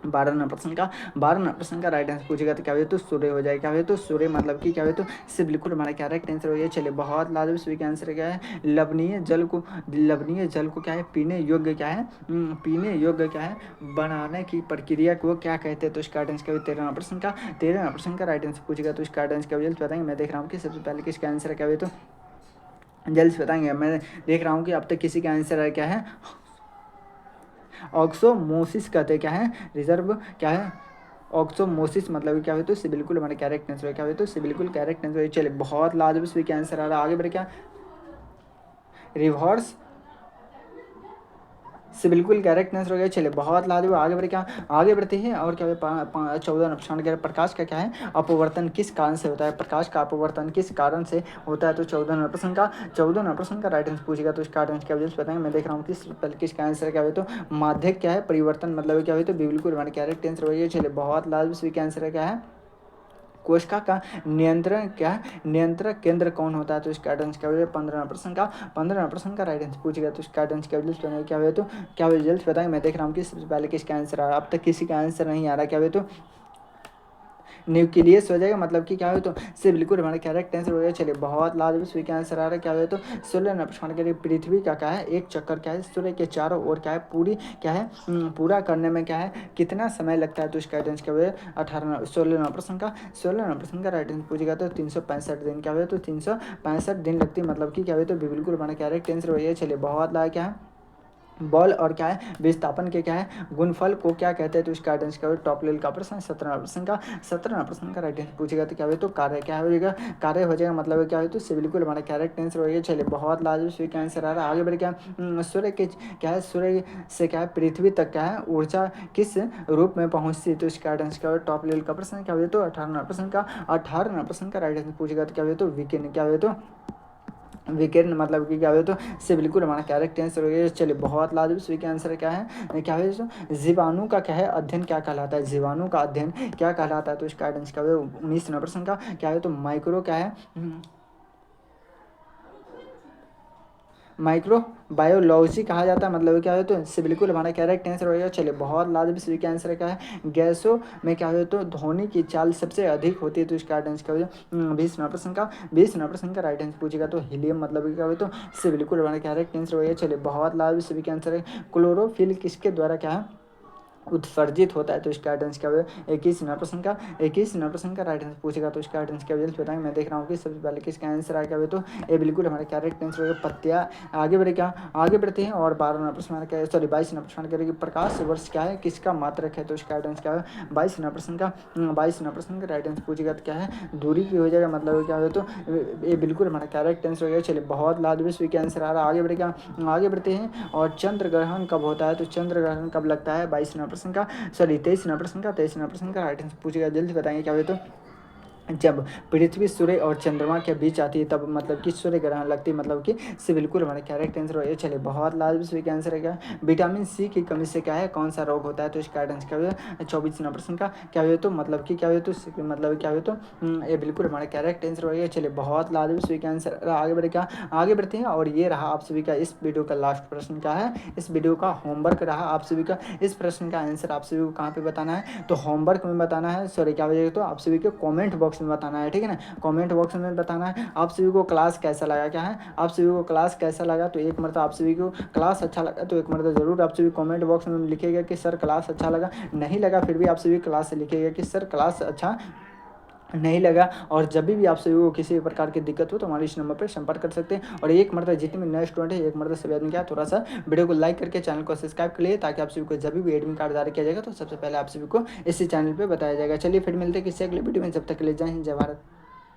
12 नंबर प्रश्न का राइट आंसर पूछेगा तो क्या हुआ तो सूर्य हो जाएगा। क्या हुआ तो सूर्य मतलब कि क्या हुआ तो इससे बिल्कुल हमारा करेक्ट आंसर हो गया। चलिए बहुत लाजवाब सभी का आंसर क्या है लवणीय जल को क्या है पीने योग्य क्या है बनाने की प्रक्रिया को क्या कहते हैं? तो इसका आंसर क्या हुआ 13 नंबर प्रश्न का राइट आंसर पूछेगा तो इसका आंसर क्या जल्द बताएंगे। मैं देख रहा हूँ कि सबसे पहले किसका आंसर क्या हुआ तो जल्द से बताएंगे। मैं देख रहा हूँ कि अब तक किसी का आंसर है क्या है ऑक्सोमोसिस कहते क्या है रिजर्व क्या है ऑक्सोमोसिस मतलब क्या हुआ तो इससे बिल्कुल हमारे कैरेक्ट आंसर क्या हुआ तो इससे बिल्कुल कैरेक्ट आंसर। चलिए बहुत लाजवाब इसमें क्या आंसर आ रहा है। आगे बढ़े क्या रिवर्स से बिल्कुल करेक्ट आंसर हो गया। चलिए बहुत लाजवाब आगे बढ़े क्या आगे बढ़ते हैं। और क्या हुआ 14 प्रकाश का क्या है अपवर्तन किस कारण से होता है? प्रकाश का अपवर्तन किस कारण से होता है? तो 14 का राइट आंसर पूछेगा तो इसका आंसर क्या बताएंगे। मैं देख रहा हूँ किसका आंसर क्या हुआ तो माध्यक क्या है परिवर्तन मतलब क्या हुआ तो बिल्कुल हमारे करेक्ट आंसर हो गया। चलिए बहुत लाजवाब क्या आंसर क्या है कोशिका का नियंत्रक केंद्र कौन होता है? तो इसका आंसर क्या हो 15 प्रश्न का राइट आंसर पूछेगा तो इसका आंसर क्या हुआ तो क्या रिजल्ट बताएंगे। मैं देख रहा हूँ कि सबसे पहले किसका आंसर आ रहा है। अब तक किसी का आंसर नहीं आ रहा। क्या हुआ तो न्यूक्लियस हो जाएगा मतलब कि क्या हो तो से बिल्कुल हमारा करेक्ट आंसर हो गया। चलिए बहुत लाजवाब स्वीक आंसर आ रहा है। क्या हो तो 16 प्रश्न के लिए पृथ्वी का क्या है एक चक्कर क्या है सूर्य के चारों ओर क्या है पूरी क्या है पूरा करने में क्या है कितना समय लगता है? तो इसका आंसर क्या हुआ 16 राइट आंसर पूछेगा तो 365 दिन क्या हुआ तो 365 दिन लगती मतलब कि क्या हुआ तो बिल्कुल हमारा करेक्ट आंसर हो गया। चलिए बहुत लाया क्या है बॉल और क्या है विस्थापन के क्या है गुणफल को क्या कहते हैं, तो इसका आंसर क्या होगा टॉप लेवल का प्रश्न 17 प्रश्न का राइट आंसर पूछेगा तो क्या होगा, तो कार्य क्या हो जाएगा, कार्य हो जाएगा मतलब क्या हो, तो इससे बिल्कुल हमारा करेक्ट आंसर हो गया। चलिए बहुत लाजवाब सही का आंसर आ रहा है। आगे बढ़ क्या सूर्य के क्या है, सूर्य से क्या है पृथ्वी तक क्या है ऊर्जा किस रूप में पहुंचती है, तो इसका आंसर क्या होगा टॉप लेवल का प्रश्न क्या होगा, तो 18 प्रश्न का राइट आंसर पूछेगा तो क्या होगा, तो विकिरण क्या होगा, तो विकिरण मतलब कि क्या हो, तो से बिल्कुल हमारा करेक्ट आंसर हो गया। चलिए बहुत लाजवाब सही का आंसर क्या है, क्या है, तो जीवाणु का क्या है अध्ययन क्या कहलाता है, जीवाणु का अध्ययन क्या कहलाता है, तो इसका आंसर क्या है 19 का क्या है, तो माइक्रो क्या है माइक्रो बायोलॉजी कहा जाता है, मतलब क्या है, तो इससे बिल्कुल हमारा करेक्ट आंसर होगा। चलिए बहुत लाजवाब सही का आंसर क्या है, गैसों में क्या हो, तो ध्वनि की चाल सबसे अधिक होती है, तो इसका आंसर क्या हो 20 प्रश्न का राइट आंसर पूछेगा, तो हीलियम मतलब क्या हो, तो इससे बिल्कुल हमारा करेक्ट आंसर होगा। चलिए बहुत लाजवाब सही का आंसर है, क्लोरोफिल किसके द्वारा क्या है उत्सर्जित होता है, तो इसका आंसर क्या होगा 21 प्रश्न का राइट आंसर पूछेगा, तो इसका आंसर क्या होगा जल्द बताएंगे। मैं देख रहा हूँ कि सबसे पहले किसका आंसर आ गया, तो ये बिल्कुल हमारा करेक्ट आंसर होगा पत्तियाँ। आगे बढ़े क्या, आगे बढ़ते हैं और 12 प्रश्न क्या, सॉरी 22 प्रश्न करेगी प्रकाश वर्ष क्या है किसका मात्रक है, तो इसका आंसर क्या है 22 प्रश्न का राइट आंसर पूछेगा तो क्या है दूरी की हो जाएगा, मतलब क्या हो, तो ये बिल्कुल हमारा करेक्ट आंसर हो गया। चलिए बहुत लाजवाब के आंसर आ रहा है। आगे बढ़े क्या, आगे बढ़ते हैं और चंद्र ग्रहण कब होता है, तो चंद्र ग्रहण कब लगता है 22 प्रश्न का, सॉरी 23 प्रश्न का राइट आंसर पूछेगा, जल्दी बताएंगे क्या हो, तो जब पृथ्वी सूर्य और चंद्रमा के बीच आती है तब मतलब कि सूर्य ग्रहण लगती है, मतलब कि से बिल्कुल हमारा करेक्ट आंसर हो गया। चलिए बहुत लाजवाब का आंसर है क्या, विटामिन सी की कमी से क्या है कौन सा रोग होता है, तो इसका आंसर क्या हुआ 24 का क्या हुआ, तो मतलब कि क्या हुआ, तो मतलब क्या हुआ, तो ये बिल्कुल हमारा करेक्ट आंसर हो गया। चलिए बहुत लाजवाब का आंसर। आगे बढ़े क्या, आगे बढ़ते हैं और ये रहा आप सभी का इस वीडियो का लास्ट प्रश्न क्या है, इस वीडियो का होमवर्क रहा आप सभी का। इस प्रश्न का आंसर आप सभी को कहाँ पे बताना है, तो होमवर्क में बताना है, सॉरी क्या वजह, तो आप सभी को कमेंट बॉक्स में बताना है, ठीक है ना, कमेंट बॉक्स में बताना है आप सभी को क्लास कैसा लगा, क्या है आप सभी को क्लास कैसा लगा, तो एक मरतबा आप सभी को क्लास अच्छा लगा तो एक मरतबा जरूर आप सभी कमेंट बॉक्स में लिखिएगा कि सर क्लास अच्छा लगा, नहीं लगा फिर भी आप सभी क्लास से लिखिएगा कि सर क्लास अच्छा नहीं लगा। और जब भी आप सभी को किसी भी प्रकार की दिक्कत हो तो हमारे इस नंबर पर संपर्क कर सकते हैं। और एक मरतबा जितने भी नए स्टूडेंट है एक मरतबा सभी आदमी क्या थोड़ा सा वीडियो को लाइक करके चैनल को सब्सक्राइब कर लिए, ताकि आप सभी को जब भी एडमिट कार्ड जारी किया जाएगा तो सबसे पहले आप सभी को इसी चैनल पर बताया जाएगा। चलिए फिर मिलते हैं किसी अगले वीडियो में, जब तक के लिए जय हिंद जय भारत।